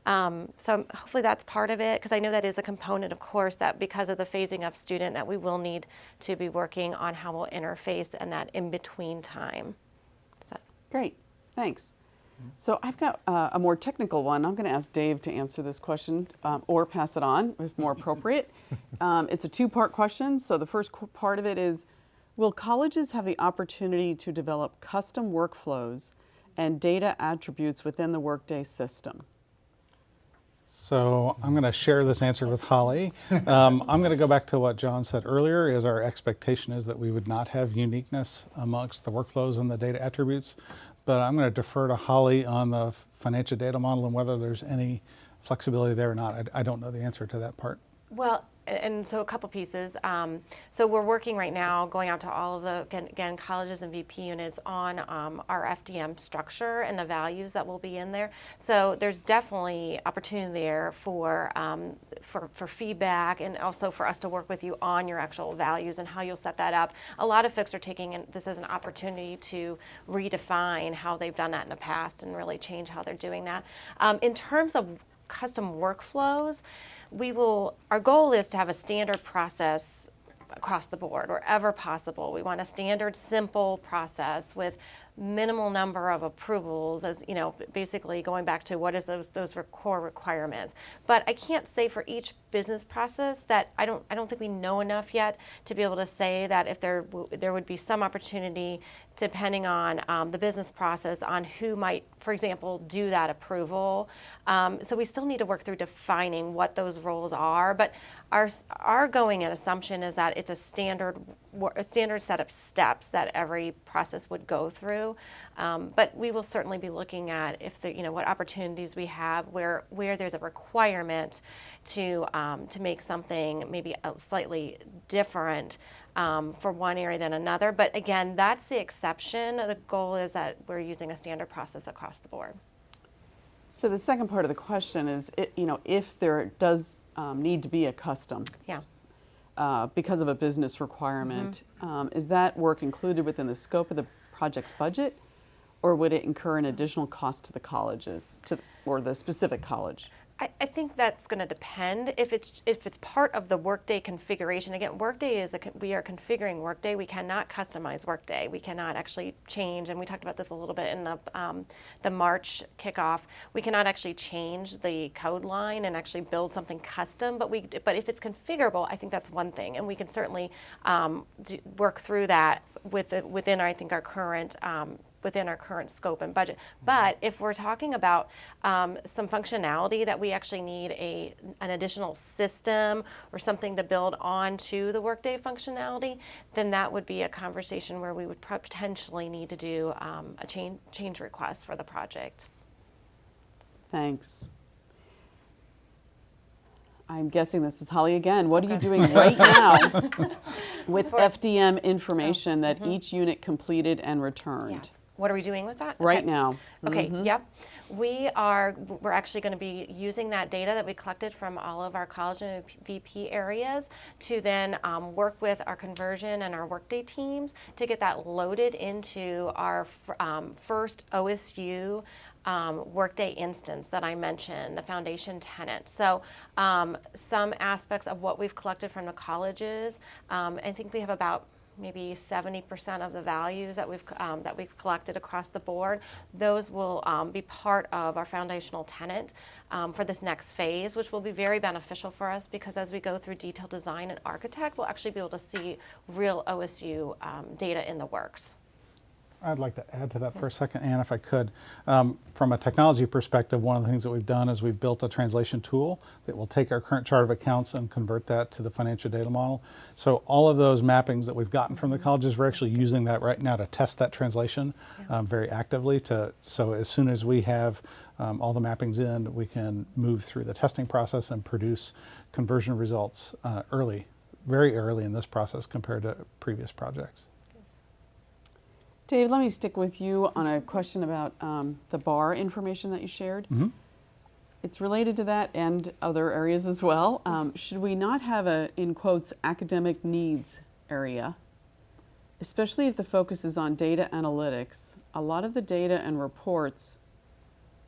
So hopefully that's part of it, because I know that is a component, of course, that because of the phasing of student, that we will need to be working on how we'll interface and that in-between time. Great, thanks. So I've got a more technical one. I'm going to ask Dave to answer this question or pass it on if more appropriate. It's a two-part question. So the first part of it is, will colleges have the opportunity to develop custom workflows and data attributes within the Workday system? So I'm going to share this answer with Holly. I'm going to go back to what John said earlier, is our expectation is that we would not have uniqueness amongst the workflows and the data attributes. But I'm going to defer to Holly on the financial data model and whether there's any flexibility there or not. I don't know the answer to that part. Well, and so a couple pieces. So we're working right now, going out to all of the, again, colleges and VP units on our FDM structure and the values that will be in there. So there's definitely opportunity there for feedback, and also for us to work with you on your actual values and how you'll set that up. A lot of folks are taking this as an opportunity to redefine how they've done that in the past and really change how they're doing that. In terms of custom workflows, our goal is to have a standard process across the board wherever possible. We want a standard, simple process with minimal number of approvals, as you know, basically going back to what is those core requirements. But I can't say for each business process that I don't think we know enough yet to be able to say that if there would be some opportunity, depending on the business process, on who might, for example, do that approval. So we still need to work through defining what those roles are. But our going in assumption is that it's a standard set of steps that every process would go through. But we will certainly be looking at what opportunities we have where there's a requirement to make something maybe slightly different for one area than another. But again, that's the exception. The goal is that we're using a standard process across the board. So the second part of the question is, if there does need to be a custom Yeah. because of a business requirement, is that work included within the scope of the project's budget, or would it incur an additional cost to the colleges, or the specific college? I think that's going to depend. If it's part of the Workday configuration, again, Workday we are configuring Workday. We cannot customize Workday. We cannot actually change, and we talked about this a little bit in the March kickoff. We cannot actually change the code line and actually build something custom. But if it's configurable, I think that's one thing, and we can certainly work through that within I think our current. Within our current scope and budget. But if we're talking about some functionality that we actually need an additional system or something to build onto the Workday functionality, then that would be a conversation where we would potentially need to do a change request for the project. Thanks. I'm guessing this is Holly again. What are you doing right now with FDM information that each unit completed and returned? Yes. What are we doing with that? Right Okay. now. Okay, yep. We're actually going to be using that data that we collected from all of our college and VP areas to then work with our conversion and our Workday teams to get that loaded into our first OSU Workday instance that I mentioned, the foundation tenant. So some aspects of what we've collected from the colleges, I think we have about maybe 70% of the values that we've collected across the board. Those will be part of our foundational tenant for this next phase, which will be very beneficial for us because as we go through detailed design and architect, we'll actually be able to see real OSU data in the works. I'd like to add to that for a second, Anne, if I could. From a technology perspective, one of the things that we've done is we've built a translation tool that will take our current chart of accounts and convert that to the financial data model. So all of those mappings that we've gotten from the colleges, we're actually using that right now to test that translation very actively. So as soon as we have all the mappings in, we can move through the testing process and produce conversion results very early in this process compared to previous projects. Dave, let me stick with you on a question about the bar information that you shared. It's related to that and other areas as well. Should we not have a, in quotes, academic needs area, especially if the focus is on data analytics? A lot of the data and reports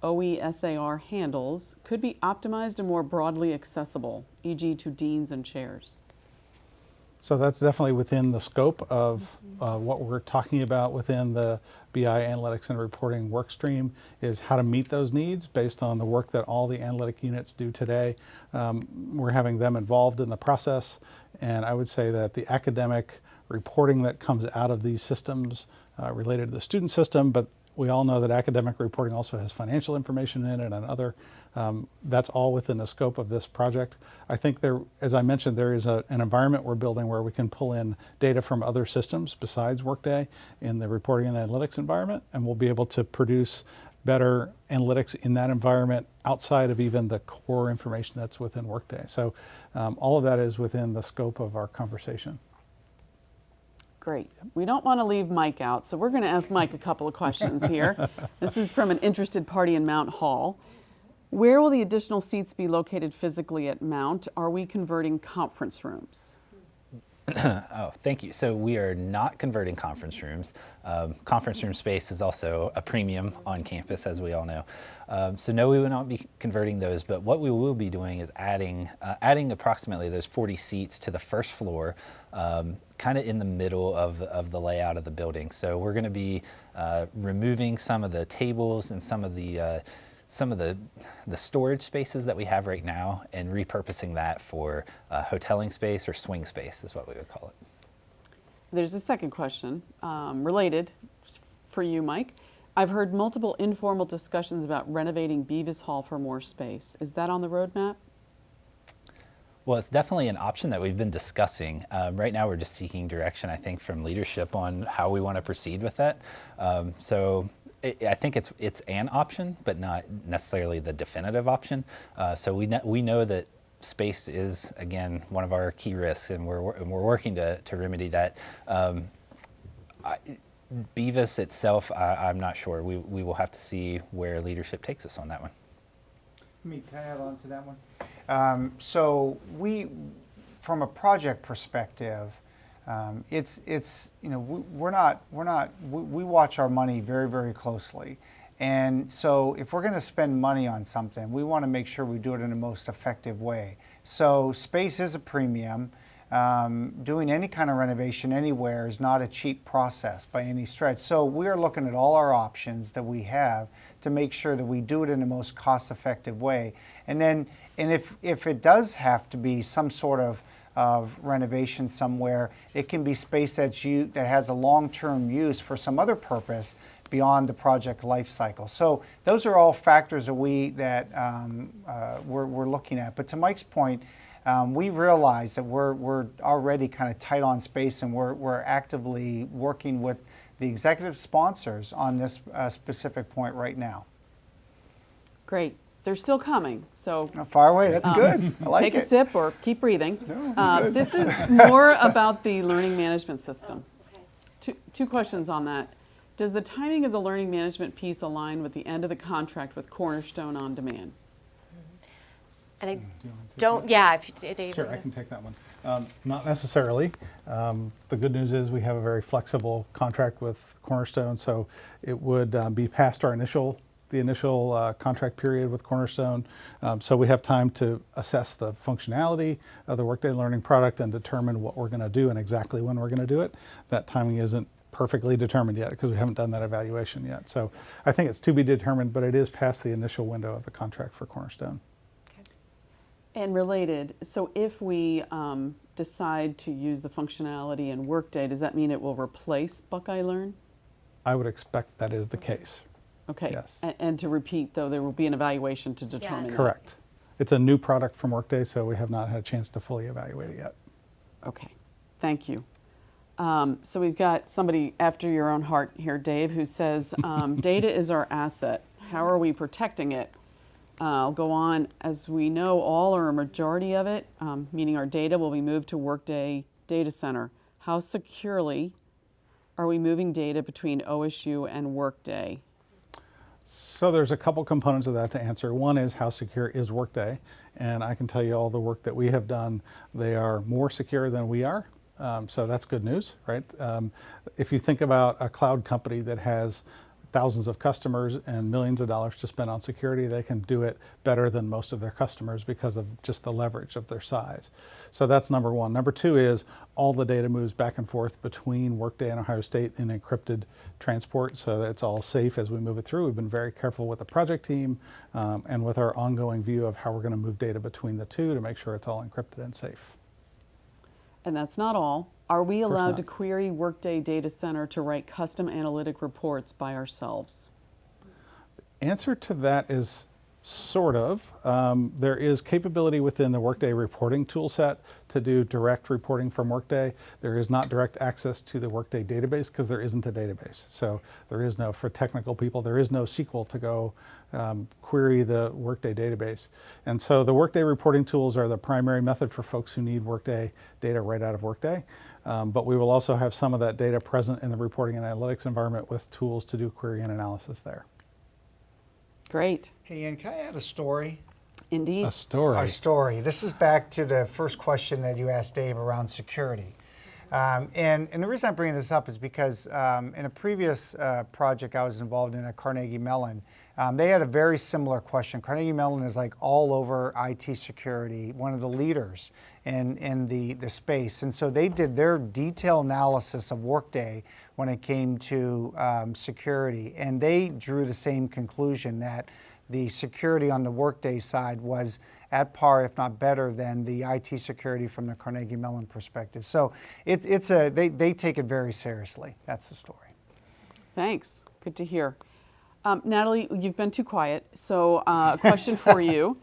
OESAR handles could be optimized and more broadly accessible, e.g. to deans and chairs. So that's definitely within the scope of what we're talking about within the BI analytics and reporting work stream is how to meet those needs based on the work that all the analytic units do today. We're having them involved in the process, and I would say that the academic reporting that comes out of these systems related to the student system, but we all know that academic reporting also has financial information in it and other. That's all within the scope of this project. I think as I mentioned, there is an environment we're building where we can pull in data from other systems besides Workday in the reporting and analytics environment, and we'll be able to produce better analytics in that environment outside of even the core information that's within Workday. So all of that is within the scope of our conversation. Great. We don't want to leave Mike out, so we're going to ask Mike a couple of questions here. This is from an interested party in Mount Hall. Where will the additional seats be located physically at Mount? Are we converting conference rooms? Oh, thank you. So we are not converting conference rooms. Conference room space is also a premium on campus, as we all know. So no, we will not be converting those, but what we will be doing is adding approximately those 40 seats to the first floor, kind of in the middle of the layout of the building. So we're going to be removing some of the tables and some of the storage spaces that we have right now and repurposing that for hoteling space, or swing space is what we would call it. There's a second question related for you, Mike. I've heard multiple informal discussions about renovating Beavis Hall for more space. Is that on the roadmap? Well, it's definitely an option that we've been discussing. Right now, we're just seeking direction, I think, from leadership on how we want to proceed with that. I think it's an option, but not necessarily the definitive option. So we know that space is, again, one of our key risks, and we're working to remedy that. Beavis itself, I'm not sure. We will have to see where leadership takes us on that one. Can I add on to that one? So from a project perspective, we watch our money very, very closely. And so if we're going to spend money on something, we want to make sure we do it in the most effective way. So space is a premium. Doing any kind of renovation anywhere is not a cheap process by any stretch. So we are looking at all our options that we have to make sure that we do it in the most cost-effective way. And if it does have to be some sort of renovation somewhere, it can be space that has a long-term use for some other purpose beyond the project life cycle. So those are all factors that we're looking at. But to Mike's point, we realize that we're already kind of tight on space, and we're actively working with the executive sponsors on this specific point right now. Great. They're still coming, so Far away, that's good. I like take it. a sip or keep breathing. No, This is more about the learning management system. Two questions on that. Does the timing of the learning management piece align with the end of the contract with Cornerstone On Demand? And I Do you want to take don't, yeah, if you, Dave. Sure, I can take that one. Not necessarily. The good news is we have a very flexible contract with Cornerstone, so it would be past the initial contract period with Cornerstone. So we have time to assess the functionality of the Workday Learning product and determine what we're going to do and exactly when we're going to do it. That timing isn't perfectly determined yet because we haven't done that evaluation yet. So I think it's to be determined, but it is past the initial window of the contract for Cornerstone. And related, so if we decide to use the functionality in Workday, does that mean it will replace Buckeye Learn? I would expect that is the case. Okay. Yes. And to repeat, though, there will be an evaluation to determine that. Correct. It's a new product from Workday, so we have not had a chance to fully evaluate it yet. Okay, thank you. So we've got somebody after your own heart here, Dave, who says, data is our asset. How are we protecting it? I'll go on. As we know, all or a majority of it, meaning our data, will be moved to Workday Data Center. How securely are we moving data between OSU and Workday? So there's a couple components of that to answer. One is how secure is Workday? And I can tell you all the work that we have done, they are more secure than we are. So that's good news, right? If you think about a cloud company that has thousands of customers and millions of dollars to spend on security, they can do it better than most of their customers because of just the leverage of their size. So that's number one. Number two is all the data moves back and forth between Workday and Ohio State in encrypted transport, so that it's all safe as we move it through. We've been very careful with the project team and with our ongoing view of how we're going to move data between the two to make sure it's all encrypted and safe. And that's not all. Are we allowed not. to query Workday Data Center to write custom analytic reports by ourselves? Answer to that is sort of. There is capability within the Workday reporting toolset to do direct reporting from Workday. There is not direct access to the Workday database because there isn't a database. So there is no, for technical people, there is no SQL to go query the Workday database. And so the Workday reporting tools are the primary method for folks who need Workday data right out of Workday. But we will also have some of that data present in the reporting and analytics environment with tools to do query and analysis there. Great. Hey, Ian, can I add a story? Indeed. A story. Our story. This is back to the first question that you asked Dave around security. And the reason I'm bringing this up is because in a previous project I was involved in at Carnegie Mellon, they had a very similar question. Carnegie Mellon is like all over IT security, one of the leaders in the space. And so they did their detailed analysis of Workday when it came to security. And they drew the same conclusion that the security on the Workday side was at par, if not better, than the IT security from the Carnegie Mellon perspective. So they take it very seriously. That's the story. Thanks. Good to hear. Natalie, you've been too quiet, so a question for you.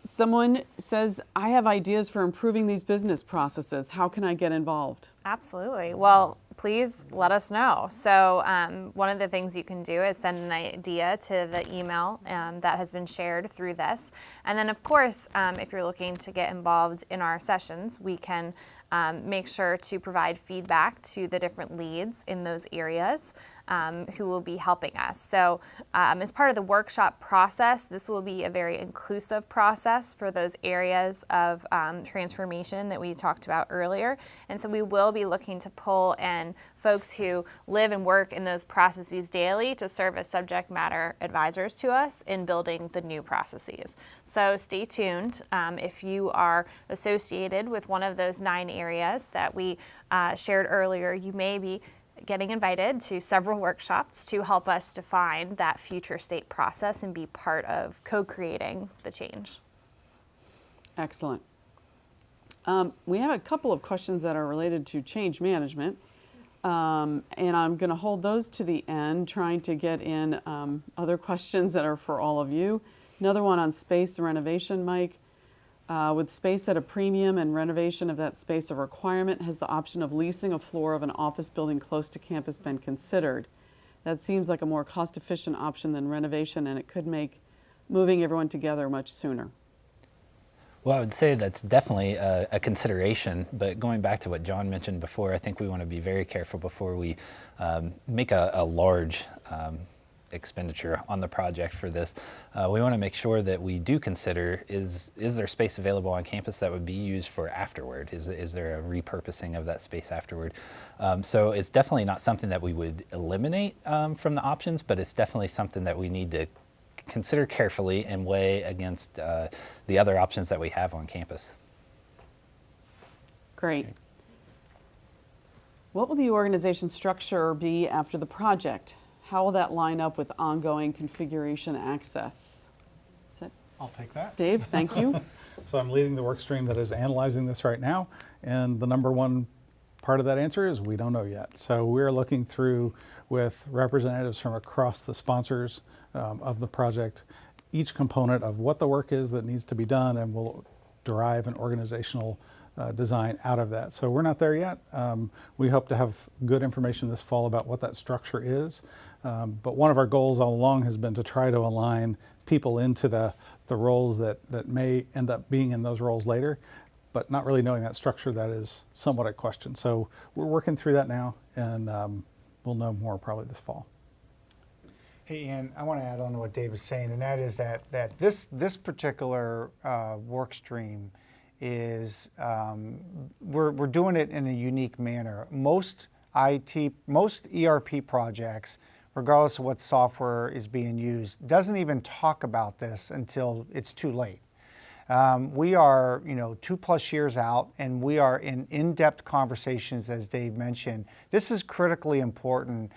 Someone says, I have ideas for improving these business processes. How can I get involved? Absolutely. Well, please let us know. So one of the things you can do is send an idea to the email that has been shared through this. And then, of course, if you're looking to get involved in our sessions, we can make sure to provide feedback to the different leads in those areas who will be helping us. So as part of the workshop process, this will be a very inclusive process for those areas of transformation that we talked about earlier. And so we will be looking to pull in folks who live and work in those processes daily to serve as subject matter advisors to us in building the new processes. So stay tuned. If you are associated with one of those 9 areas that we shared earlier, you may be getting invited to several workshops to help us define that future state process and be part of co-creating the change. Excellent. We have a couple of questions that are related to change management, and I'm going to hold those to the end, trying to get in other questions that are for all of you. Another one on space and renovation, Mike. With space at a premium and renovation of that space a requirement, has the option of leasing a floor of an office building close to campus been considered? That seems like a more cost-efficient option than renovation, and it could make moving everyone together much sooner. Well, I would say that's definitely a consideration, but going back to what John mentioned before, I think we want to be very careful before we make a large expenditure on the project for this. We want to make sure that we do consider, is there space available on campus that would be used for afterward? Is there a repurposing of that space afterward? So it's definitely not something that we would eliminate from the options, but it's definitely something that we need to consider carefully and weigh against the other options that we have on campus. Great. What will the organization structure be after the project? How will that line up with ongoing configuration access? Is that I'll take that. Dave? Thank you. So I'm leading the work stream that is analyzing this right now, and the number one part of that answer is we don't know yet. So we're looking through with representatives from across the sponsors of the project, each component of what the work is that needs to be done, and we'll derive an organizational design out of that. So we're not there yet. We hope to have good information this fall about what that structure is. But one of our goals all along has been to try to align people into the roles that may end up being in those roles later, but not really knowing that structure, that is somewhat a question. So we're working through that now, and we'll know more probably this fall. Hey, Ian, I want to add on to what Dave is saying, and that is that this particular work stream is, we're doing it in a unique manner. Most ERP projects, regardless of what software is being used, doesn't even talk about this until it's too late. We are, 2+ years out, and we are in in-depth conversations, as Dave mentioned. This is critically important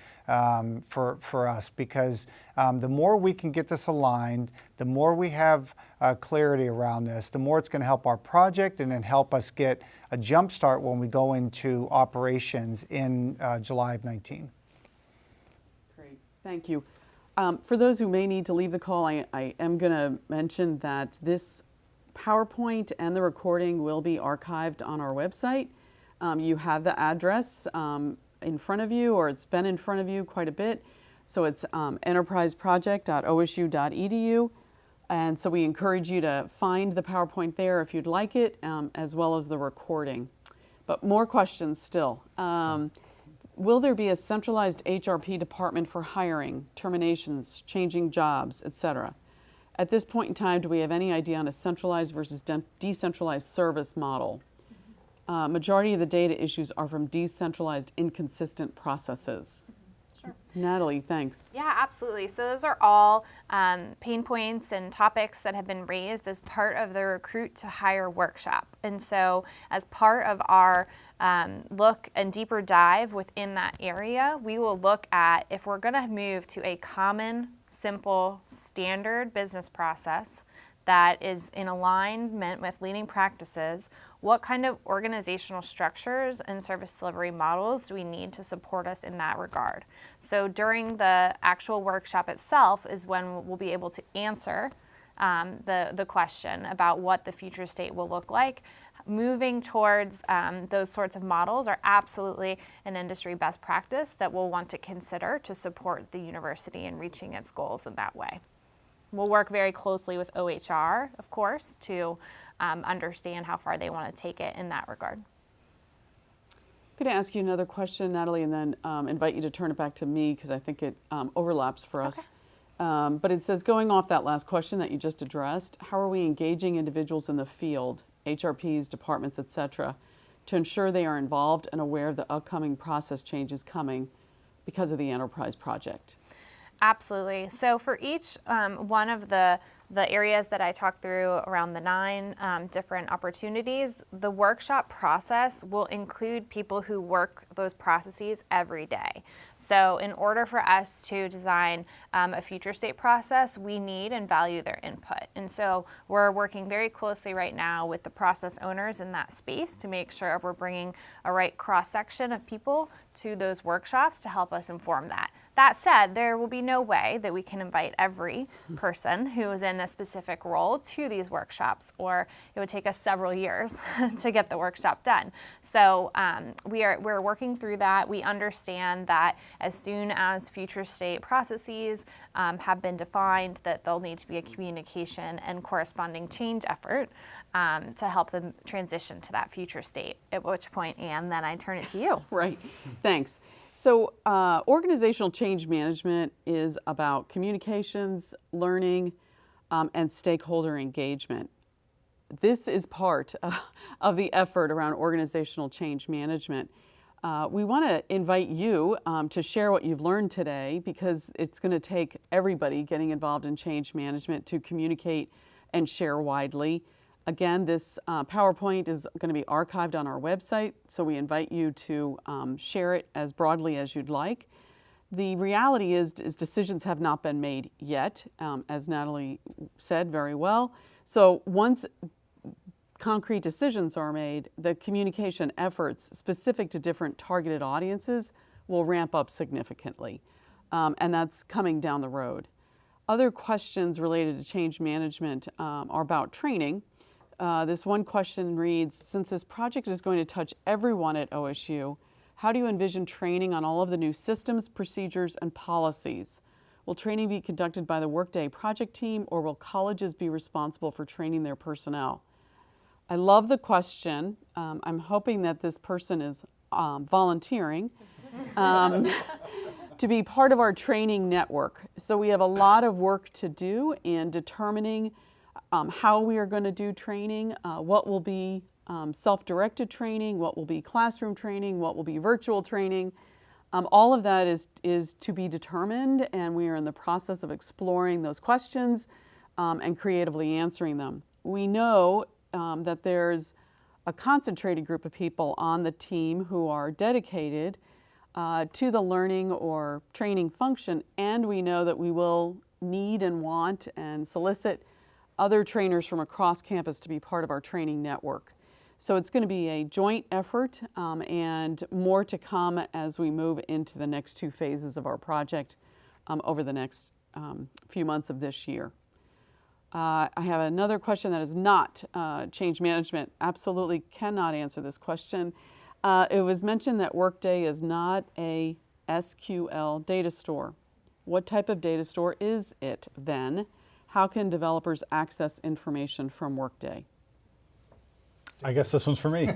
for us because the more we can get this aligned, the more we have clarity around this, the more it's going to help our project and then help us get a jump start when we go into operations in July of 19. Great, thank you. For those who may need to leave the call, I am going to mention that this PowerPoint and the recording will be archived on our website. You have the address in front of you, or it's been in front of you quite a bit. So it's enterpriseproject.osu.edu. And so we encourage you to find the PowerPoint there if you'd like it, as well as the recording. But more questions still. Will there be a centralized HRP department for hiring, terminations, changing jobs, etc.? At this point in time, do we have any idea on a centralized versus decentralized service model? majority of the data issues are from decentralized, inconsistent processes. Sure. Natalie, thanks. Yeah, absolutely. So those are all pain points and topics that have been raised as part of the Recruit to Hire workshop. And so as part of our look and deeper dive within that area, we will look at if we're going to move to a common, simple, standard business process that is in alignment with leading practices, what kind of organizational structures and service delivery models do we need to support us in that regard? So during the actual workshop itself is when we'll be able to answer the question about what the future state will look like. Moving towards those sorts of models are absolutely an industry best practice that we'll want to consider to support the university in reaching its goals in that way. We'll work very closely with OHR, of course, to understand how far they want to take it in that regard. I'm going to ask you another question, Natalie, and then invite you to turn it back to me because I think it overlaps for us. But it says, going off that last question that you just addressed, how are we engaging individuals in the field, HRPs, departments, et cetera, to ensure they are involved and aware of the upcoming process changes coming because of the enterprise project? Absolutely. So for each one of the areas that I talked through around the 9 different opportunities, the workshop process will include people who work those processes every day. So in order for us to design a future state process, we need and value their input. And so we're working very closely right now with the process owners in that space to make sure we're bringing a right cross-section of people to those workshops to help us inform that. That said, there will be no way that we can invite every person who is in a specific role to these workshops, or it would take us several years to get the workshop done. So we're working through that. We understand that as soon as future state processes have been defined, that there'll need to be a communication and corresponding change effort to help them transition to that future state, at which point, Anne, then I turn it to you. Right, thanks. So organizational change management is about communications, learning, and stakeholder engagement. This is part of the effort around organizational change management. We want to invite you to share what you've learned today, because it's going to take everybody getting involved in change management to communicate and share widely. Again, this PowerPoint is going to be archived on our website, so we invite you to share it as broadly as you'd like. The reality is decisions have not been made yet, as Natalie said very well. So once concrete decisions are made, the communication efforts specific to different targeted audiences will ramp up significantly, and that's coming down the road. Other questions related to change management are about training. This one question reads, since this project is going to touch everyone at OSU, how do you envision training on all of the new systems, procedures, and policies? Will training be conducted by the Workday project team, or will colleges be responsible for training their personnel? I love the question. I'm hoping that this person is volunteering to be part of our training network. So we have a lot of work to do in determining how we are going to do training, what will be self-directed training, what will be classroom training, what will be virtual training. All of that is to be determined, and we are in the process of exploring those questions and creatively answering them. We know that there's a concentrated group of people on the team who are dedicated to the learning or training function, and we know that we will need and want and solicit other trainers from across campus to be part of our training network. So it's going to be a joint effort and more to come as we move into the next 2 phases of our project over the next few months of this year. I have another question that is not change management. Absolutely cannot answer this question. It was mentioned that Workday is not a SQL data store. What type of data store is it then? How can developers access information from Workday? I guess this one's for me.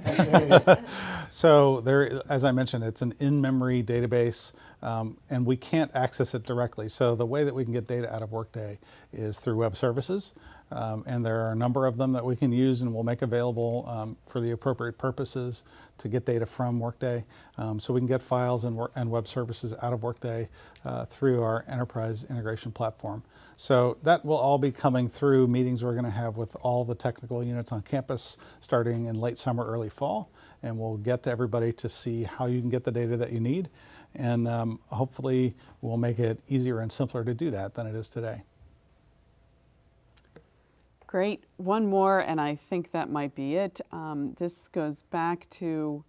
So there, as I mentioned, it's an in-memory database, and we can't access it directly. So the way that we can get data out of Workday is through web services. And there are a number of them that we can use and we'll make available for the appropriate purposes to get data from Workday. So we can get files and web services out of Workday through our enterprise integration platform. So that will all be coming through meetings we're going to have with all the technical units on campus starting in late summer, early fall. And we'll get to everybody to see how you can get the data that you need. And hopefully we'll make it easier and simpler to do that than it is today. Great. One more, and I think that might be it. This goes back to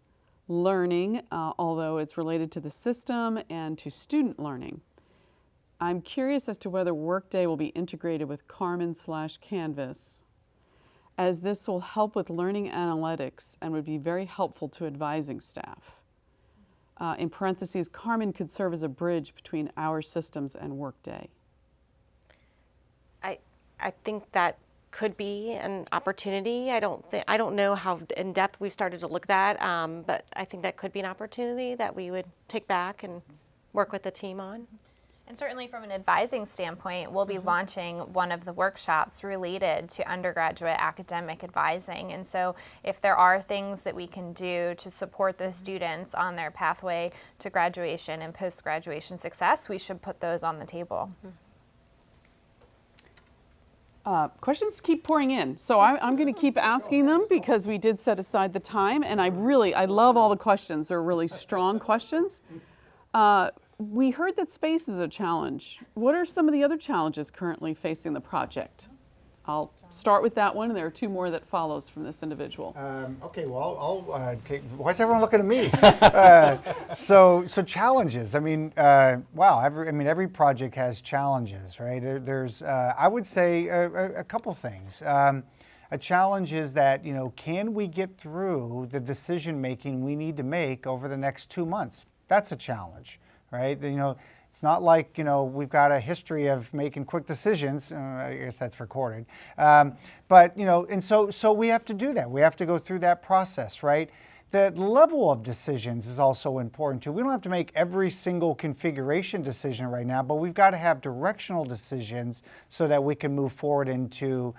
learning, although it's related to the system and to student learning. I'm curious as to whether Workday will be integrated with Carmen/Canvas, as this will help with learning analytics and would be very helpful to advising staff. In parentheses, Carmen could serve as a bridge between our systems and Workday. I think that could be an opportunity. I don't know how in depth we've started to look at that, but I think that could be an opportunity that we would take back and work with the team on. And certainly from an advising standpoint, we'll be launching one of the workshops related to undergraduate academic advising. And so if there are things that we can do to support the students on their pathway to graduation and post-graduation success, we should put those on the table. Questions keep pouring in, so I'm going to keep asking them because we did set aside the time, and I love all the questions. They're really strong questions. We heard that space is a challenge. What are some of the other challenges currently facing the project? I'll start with that one, and there are two more that follows from this individual. Okay, well, I'll take. Why is everyone looking at me? So challenges. I mean, wow. Every project has challenges, right? There's, I would say, a couple things. A challenge is that, can we get through the decision making we need to make over the next 2 months? That's a challenge, right? It's not like, we've got a history of making quick decisions. I guess that's recorded. But, and so we have to do that. We have to go through that process, right? The level of decisions is also important too. We don't have to make every single configuration decision right now, but we've got to have directional decisions so that we can move forward into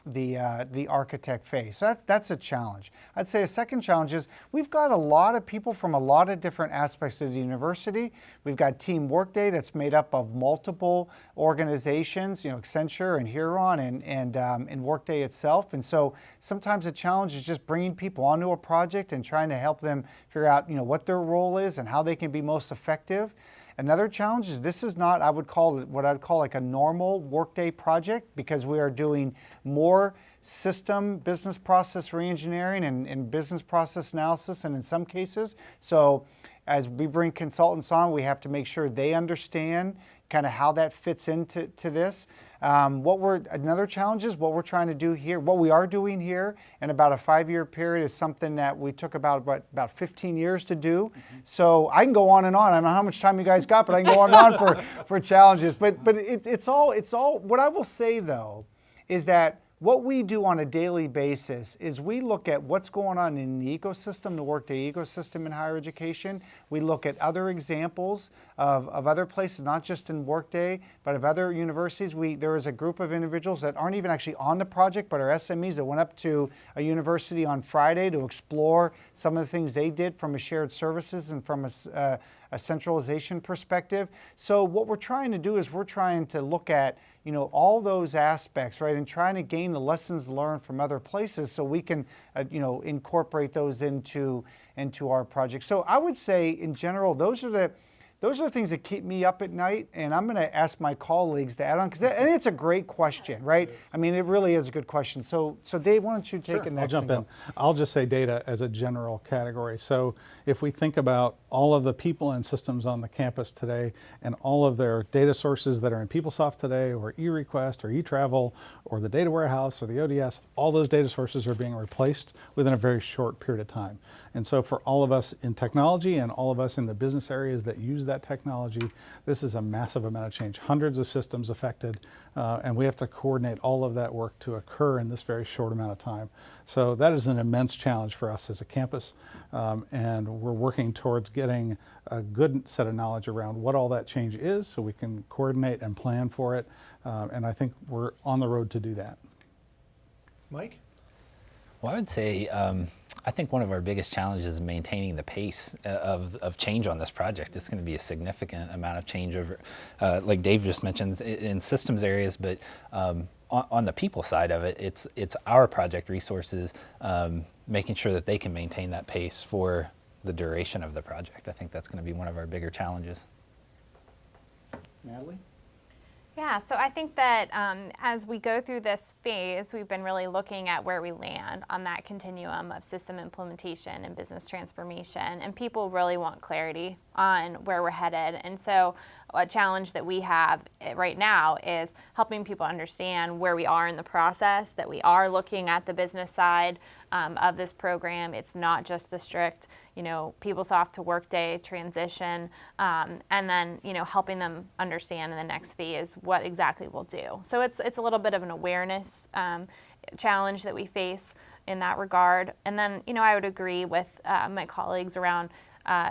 the architect phase. So that's a challenge. I'd say a second challenge is we've got a lot of people from a lot of different aspects of the university. We've got Team Workday that's made up of multiple organizations, Accenture and Huron and Workday itself. And so sometimes the challenge is just bringing people onto a project and trying to help them figure out, what their role is and how they can be most effective. Another challenge is this is not, what I'd call like a normal Workday project, because we are doing more system business process reengineering and business process analysis, and in some cases. So as we bring consultants on, we have to make sure they understand kind of how that fits into this. Another challenge is what we're trying to do here, what we are doing here in about a 5-year period is something that we took about 15 years to do. So I can go on and on. I don't know how much time you guys got, but I can go on and on for challenges. But it's all, what I will say though, is that what we do on a daily basis is we look at what's going on in the ecosystem, the Workday ecosystem in higher education. We look at other examples of other places, not just in Workday, but of other universities. There is a group of individuals that aren't even actually on the project, but are SMEs that went up to a university on Friday to explore some of the things they did from a shared services and from a centralization perspective. So what we're trying to do is we're trying to look at, all those aspects, right, and trying to gain the lessons learned from other places so we can, incorporate those into our project. So I would say, in general, those are the things that keep me up at night, and I'm going to ask my colleagues to add on, because I think it's a great question, right? I mean, it really is a good question. So Dave, why don't you take it next? I'll jump in. I'll just say data as a general category. So if we think about all of the people and systems on the campus today and all of their data sources that are in PeopleSoft today, or eRequest, or eTravel, or the data warehouse, or the ODS, all those data sources are being replaced within a very short period of time. And so for all of us in technology and all of us in the business areas that use that that technology. This is a massive amount of change, hundreds of systems affected, and we have to coordinate all of that work to occur in this very short amount of time. So that is an immense challenge for us as a campus, and we're working towards getting a good set of knowledge around what all that change is so we can coordinate and plan for it, and I think we're on the road to do that. Mike? Well, I would say I think one of our biggest challenges is maintaining the pace of change on this project. It's going to be a significant amount of change over, like Dave just mentioned, in systems areas, but on the people side of it, it's our project resources making sure that they can maintain that pace for the duration of the project. I think that's going to be one of our bigger challenges. Natalie? Yeah, so I think that as we go through this phase, we've been really looking at where we land on that continuum of system implementation and business transformation, and people really want clarity on where we're headed. And so a challenge that we have right now is helping people understand where we are in the process, that we are looking at the business side of this program. It's not just the strict, PeopleSoft to Workday transition, and then, helping them understand in the next phase what exactly we'll do. So it's a little bit of an awareness challenge that we face in that regard. And then, I would agree with my colleagues around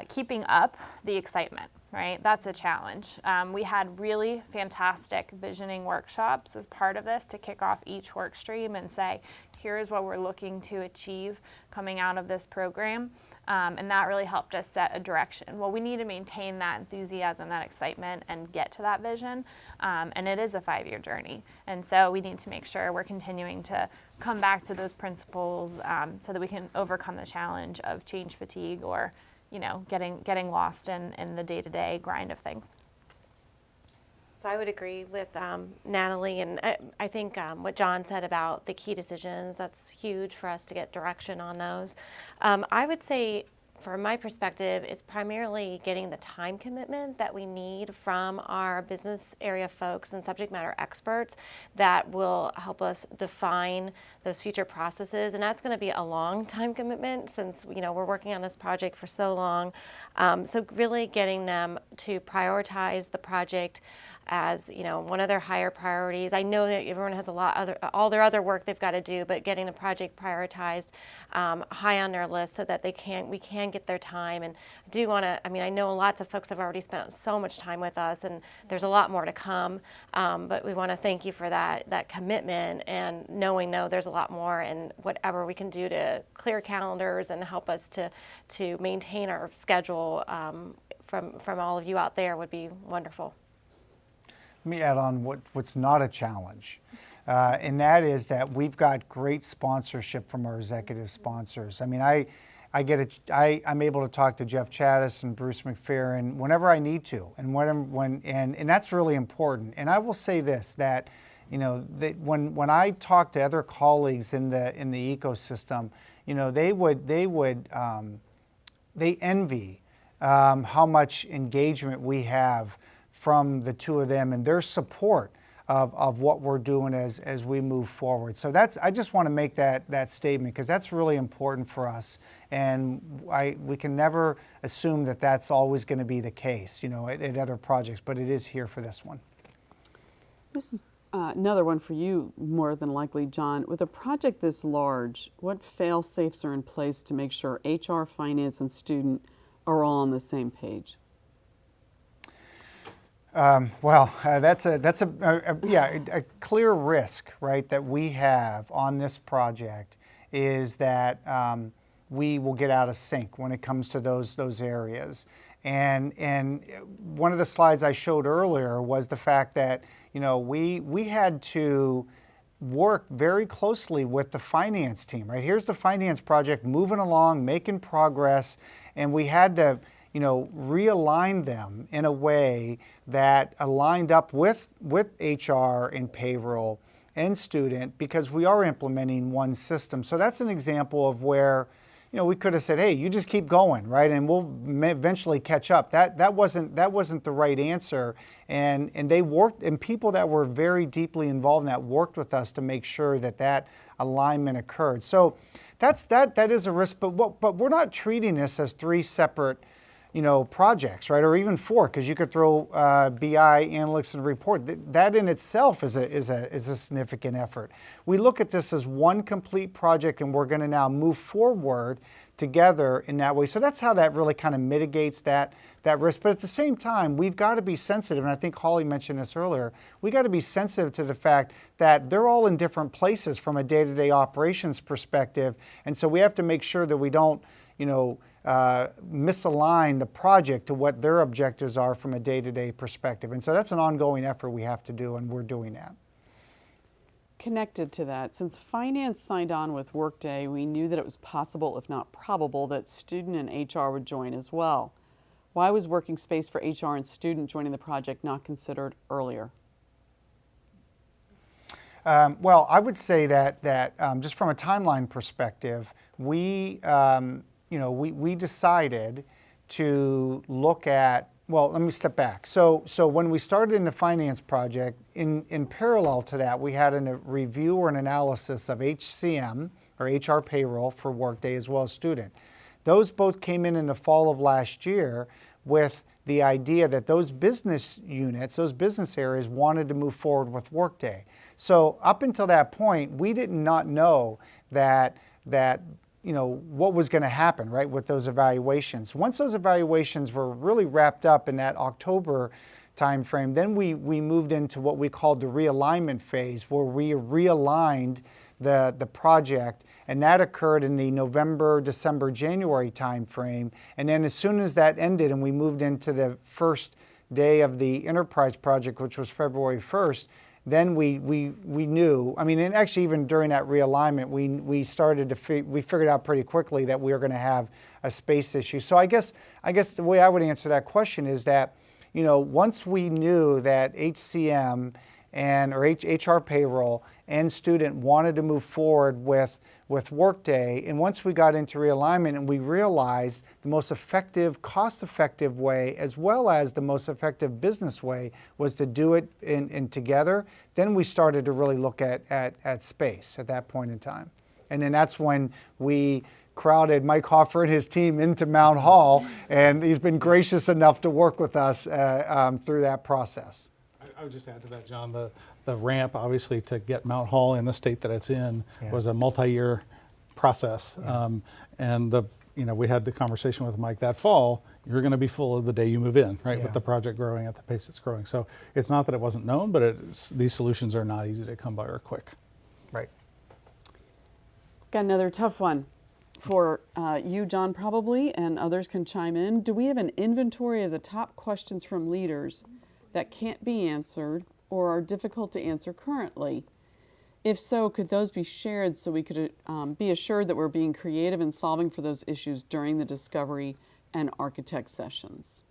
keeping up the excitement. Right, that's a challenge. We had really fantastic visioning workshops as part of this to kick off each work stream and say, here's what we're looking to achieve coming out of this program. And that really helped us set a direction. Well, we need to maintain that enthusiasm, that excitement, and get to that vision. And it is a 5-year journey. And so we need to make sure we're continuing to come back to those principles so that we can overcome the challenge of change fatigue or getting lost in the day-to-day grind of things. So I would agree with Natalie, and I think what John said about the key decisions, that's huge for us to get direction on those. I would say, from my perspective, it's primarily getting the time commitment that we need from our business area folks and subject matter experts that will help us define those future processes. And that's going to be a long time commitment since we're working on this project for so long. So really getting them to prioritize the project as one of their higher priorities. I know that everyone has all their other work they've got to do, but getting the project prioritized high on their list so that we can get their time. And do want to, I know lots of folks have already spent so much time with us, and there's a lot more to come. But we want to thank you for that commitment and knowing there's a lot more, and whatever we can do to clear calendars and help us to maintain our schedule from all of you out there would be wonderful. Let me add on what's not a challenge, and that is that we've got great sponsorship from our executive sponsors. I'm able to talk to Jeff Chattis and Bruce McFerrin whenever I need to, and that's really important. And I will say this, that when I talk to other colleagues in the ecosystem, they envy how much engagement we have from the two of them and their support of what we're doing as we move forward. So I just want to make that statement because that's really important for us, and we can never assume that that's always going to be the case, at other projects, but it is here for this one. This is another one for you, more than likely, John. With a project this large, what fail-safes are in place to make sure HR, finance, and student are all on the same page? That's a clear risk, right, that we have on this project is that we will get out of sync when it comes to those areas. And one of the slides I showed earlier was the fact that we had to work very closely with the finance team, right? Here's the finance project moving along, making progress, and we had to realign them in a way that aligned up with HR and payroll and student, because we are implementing one system. So that's an example of where, we could have said, hey, you just keep going, right? And we'll eventually catch up. That wasn't the right answer. And they worked, and people that were very deeply involved in that worked with us to make sure that alignment occurred. So that is a risk, but we're not treating this as three separate projects, right? Or even 4, because you could throw BI, analytics, and report. That in itself is a significant effort. We look at this as one complete project, and we're going to now move forward together in that way. So that's how that really kind of mitigates that risk. But at the same time, we've got to be sensitive, and I think Holly mentioned this earlier, we got to be sensitive to the fact that they're all in different places from a day-to-day operations perspective. And so we have to make sure that we don't, misalign the project to what their objectives are from a day-to-day perspective. And so that's an ongoing effort we have to do, and we're doing that. Connected to that, since finance signed on with Workday, we knew that it was possible, if not probable, that student and HR would join as well. Why was working space for HR and student joining the project not considered earlier? Well, I would say that just from a timeline perspective, we decided to look at, well, let me step back. So when we started in the finance project, in parallel to that, we had a review or an analysis of HCM, or HR payroll for Workday, as well as student. Those both came in the fall of last year with the idea that those business units, those business areas wanted to move forward with Workday. So up until that point, we did not know that what was going to happen, right, with those evaluations. Once those evaluations were really wrapped up in that October timeframe, then we moved into what we called the realignment phase, where we realigned the project, and that occurred in the November, December, January timeframe. And then as soon as that ended and we moved into the first day of the enterprise project, which was February 1st, then we knew, and actually even during that realignment, we figured out pretty quickly that we were going to have a space issue. So I guess the way I would answer that question is that, once we knew that HCM or HR payroll and student wanted to move forward with Workday, and once we got into realignment and we realized the most effective, cost-effective way, as well as the most effective business way, was to do it in together, then we started to really look at space at that point in time. And then that's when we crowded Mike Hoffer and his team into Mount Hall, and he's been gracious enough to work with us through that process. I would just add to that, John, the ramp, obviously, to get Mount Hall in the state that it's in was a multi-year process. And we had the conversation with Mike that fall. You're going to be full of the day you move in, right? Yeah. With the project growing at the pace it's growing. So it's not that it wasn't known, but these solutions are not easy to come by or quick. Right. Got another tough one for you, John, probably, and others can chime in. Do we have an inventory of the top questions from leaders that can't be answered or are difficult to answer currently? If so, could those be shared so we could be assured that we're being creative in solving for those issues during the discovery and architect sessions?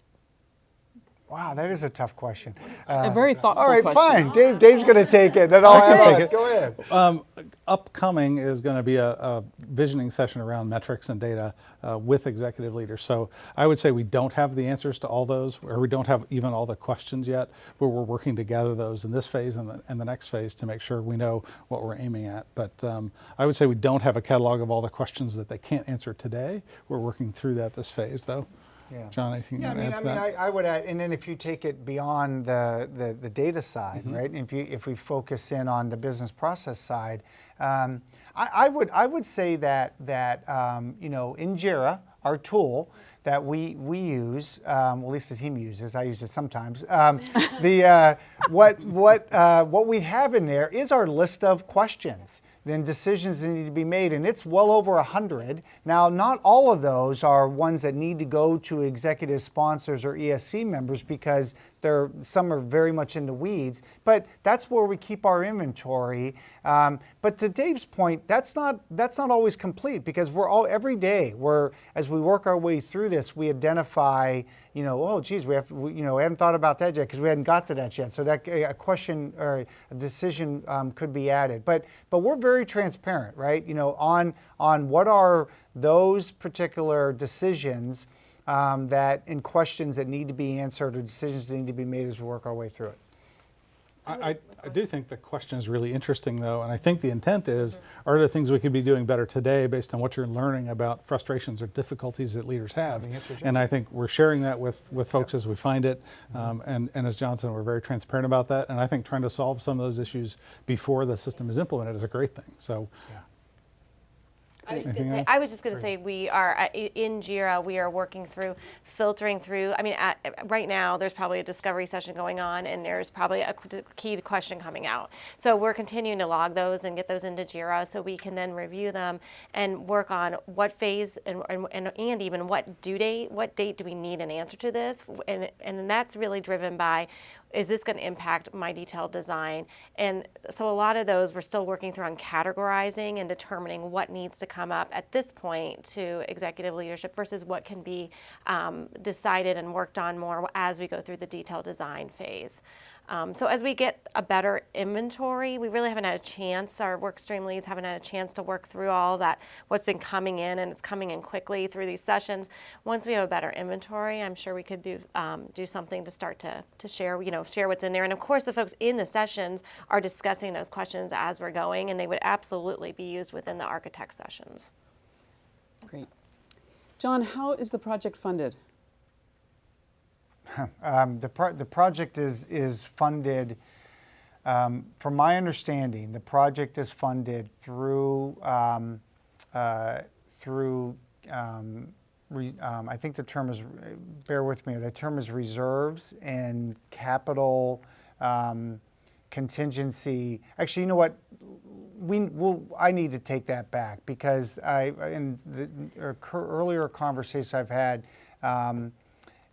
Wow, that is a tough question. A very thoughtful All right, question. fine. Dave's going to take it. Then I'll can take it. Go ahead. Upcoming is going to be a visioning session around metrics and data with executive leaders. So I would say we don't have the answers to all those, or we don't have even all the questions yet, but we're working to gather those in this phase and the next phase to make sure we know what we're aiming at. But I would say we don't have a catalog of all the questions that they can't answer today. We're working through that this phase, though. Yeah. John, anything you want to add to that? I would add, and then if you take it beyond the data side, right? If we focus in on the business process side, I would say that in Jira, our tool that we use, well, at least the team uses, I use it sometimes. What we have in there is our list of questions, then decisions that need to be made, and it's well over 100. Now, not all of those are ones that need to go to executive sponsors or ESC members because some are very much in the weeds, but that's where we keep our inventory. But to Dave's point, that's not always complete, because every day as we work our way through this, we identify, oh geez, we haven't thought about that yet because we hadn't got to that yet. So that a question or a decision could be added. But we're very transparent, right? On what are those particular decisions and questions that need to be answered, or decisions that need to be made as we work our way through it. I do think the question is really interesting, though, and I think the intent is, are there things we could be doing better today based on what you're learning about frustrations or difficulties that leaders have? And I think we're sharing that with folks as we find it, and as John said, we're very transparent about that, and I think trying to solve some of those issues before the system is implemented is a great thing. So. I was just going to say we are in JIRA. We are working through, filtering through. I mean, right now there's probably a discovery session going on, and there's probably a key question coming out. So we're continuing to log those and get those into JIRA, so we can then review them and work on what phase and even what due date. What date do we need an answer to this? And that's really driven by, is this going to impact my detailed design? And so a lot of those we're still working through on categorizing and determining what needs to come up at this point to executive leadership versus what can be decided and worked on more as we go through the detailed design phase. So as we get a better inventory, we really haven't had a chance, our work stream leads haven't had a chance to work through all that, what's been coming in, and it's coming in quickly through these sessions. Once we have a better inventory, I'm sure we could do something to start to share, share what's in there. And of course, the folks in the sessions are discussing those questions as we're going, and they would absolutely be used within the architect sessions. Great. John, how is the project funded? The project is funded, from my understanding, the project is funded through I think the term is, bear with me, the term is reserves and capital contingency. Actually, you know what? I need to take that back, because in the earlier conversations I've had,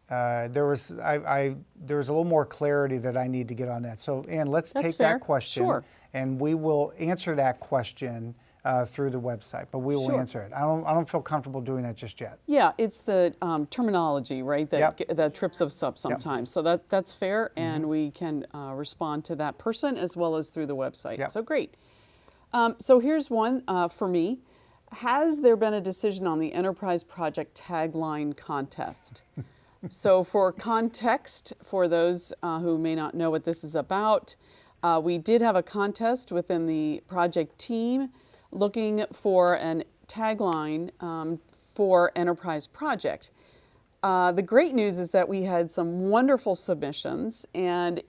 there was a little more clarity that I need to get on that. So, Ann, let's That's take fair. that question, Sure. and we will answer that question through the website. But we will Sure. answer it. I don't feel comfortable doing that just yet. Yeah, it's the terminology, right, that Yep. that trips us up sometimes. So that's fair, and we can respond to that person as well as through the website. Yep. So great. So here's one for me. Has there been a decision on the enterprise project tagline contest? So for context, for those who may not know what this is about, we did have a contest within the project team looking for an tagline for enterprise project. The great news is that we had some wonderful submissions, and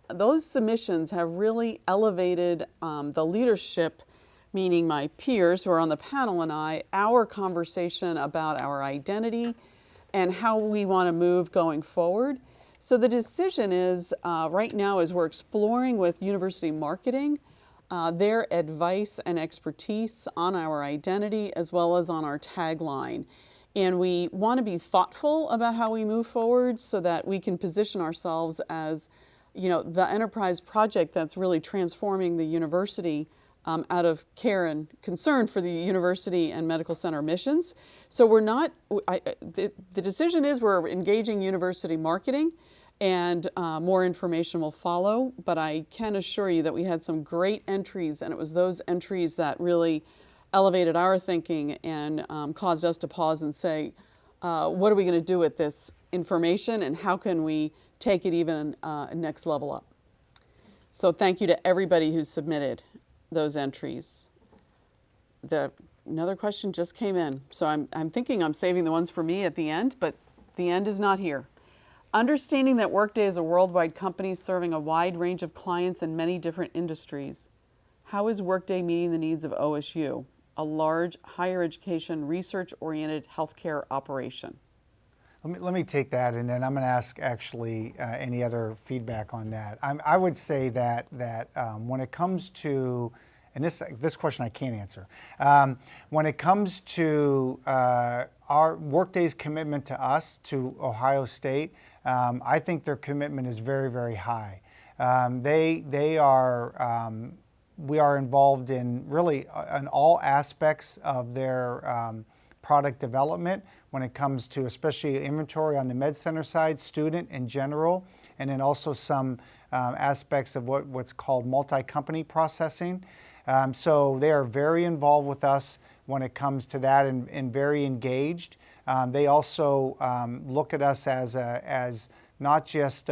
those submissions have really elevated the leadership, meaning my peers who are on the panel and I, our conversation about our identity and how we want to move going forward. So the decision is, right now, as we're exploring with university marketing, their advice and expertise on our identity as well as on our tagline. And we want to be thoughtful about how we move forward so that we can position ourselves as, the enterprise project that's really transforming the university out of care and concern for the university and medical center missions. So we're not, the decision is we're engaging university marketing, and more information will follow, but I can assure you that we had some great entries, and it was those entries that really elevated our thinking and caused us to pause and say, what are we going to do with this information, and how can we take it even next level up? So thank you to everybody who submitted those entries. Another question just came in, so I'm thinking I'm saving the ones for me at the end, but the end is not here. Understanding that Workday is a worldwide company serving a wide range of clients in many different industries, how is Workday meeting the needs of OSU, a large higher education research-oriented healthcare operation? Let me take that, and then I'm going to ask actually any other feedback on that. I would say that when it comes to, and this question I can't answer, when it comes to our Workday's commitment to us, to Ohio State, I think their commitment is very, very high. We are involved in really in all aspects of their product development when it comes to especially inventory on the med center side, student in general, and then also some aspects of what's called multi-company processing. So they are very involved with us when it comes to that, and very engaged. They also look at us as not just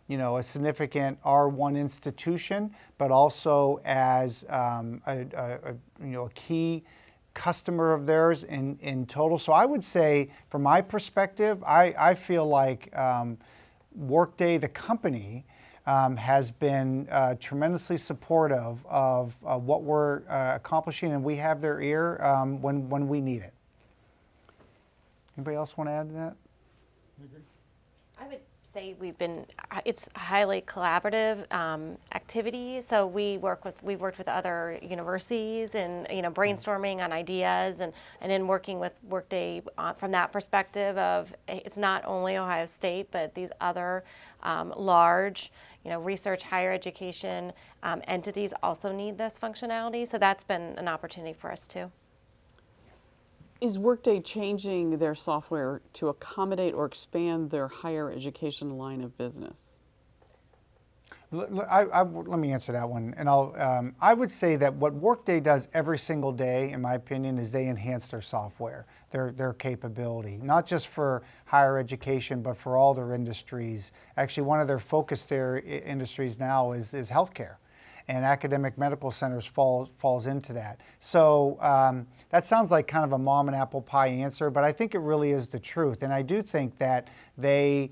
a significant R1 institution, but also as a key customer of theirs in total. So I would say, from my perspective, I feel like Workday, the company, has been tremendously supportive of what we're accomplishing, and we have their ear when we need it. Anybody else want to add to that? I would say it's highly collaborative activity. So we've worked with other universities and brainstorming on ideas and then working with Workday from that perspective of it's not only Ohio State but these other large research, higher education entities also need this functionality. So that's been an opportunity for us too. Is Workday changing their software to accommodate or expand their higher education line of business? Let me answer that one, and I would say that what Workday does every single day, in my opinion, is they enhance their software, their capability, not just for higher education, but for all their industries. Actually, one of their focused industries now is healthcare, and academic medical centers falls into that. So that sounds like kind of a mom and apple pie answer, but I think it really is the truth. And I do think that they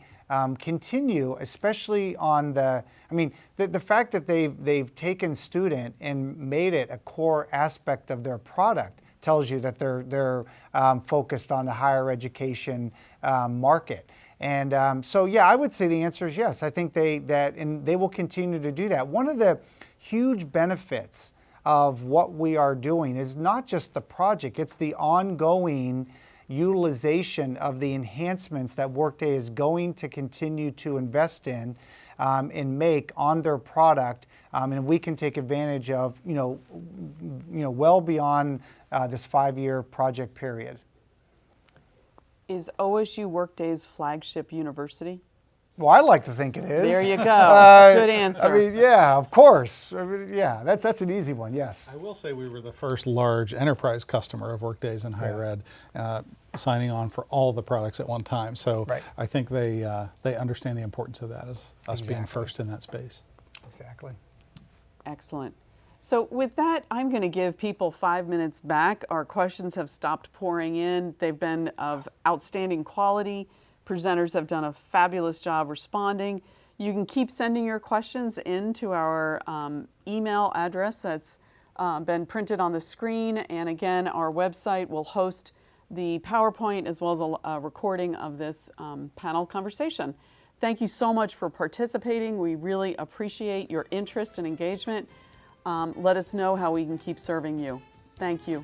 continue, especially on the fact that they've taken student and made it a core aspect of their product tells you that they're focused on the higher education market. And so yeah, I would say the answer is yes. I think they will continue to do that. One of the huge benefits of what we are doing is not just the project, it's the ongoing utilization of the enhancements that Workday is going to continue to invest in and make on their product, and we can take advantage of well beyond this 5-year project period. Is OSU Workday's flagship university? Well, I like to think it is. There you go. Good answer. I mean, yeah, of course. I mean, yeah, that's an easy one. Yes. I will say we were the first large enterprise customer of Workday's in higher ed, signing on for all the products at one time. So Right. I think they understand the importance of that as us being Exactly. first in that space. Exactly. Excellent. So with that, I'm going to give people 5 minutes back. Our questions have stopped pouring in. They've been of outstanding quality. Presenters have done a fabulous job responding. You can keep sending your questions into our email address that's been printed on the screen. And again, our website will host the PowerPoint as well as a recording of this panel conversation. Thank you so much for participating. We really appreciate your interest and engagement. Let us know how we can keep serving you. Thank you.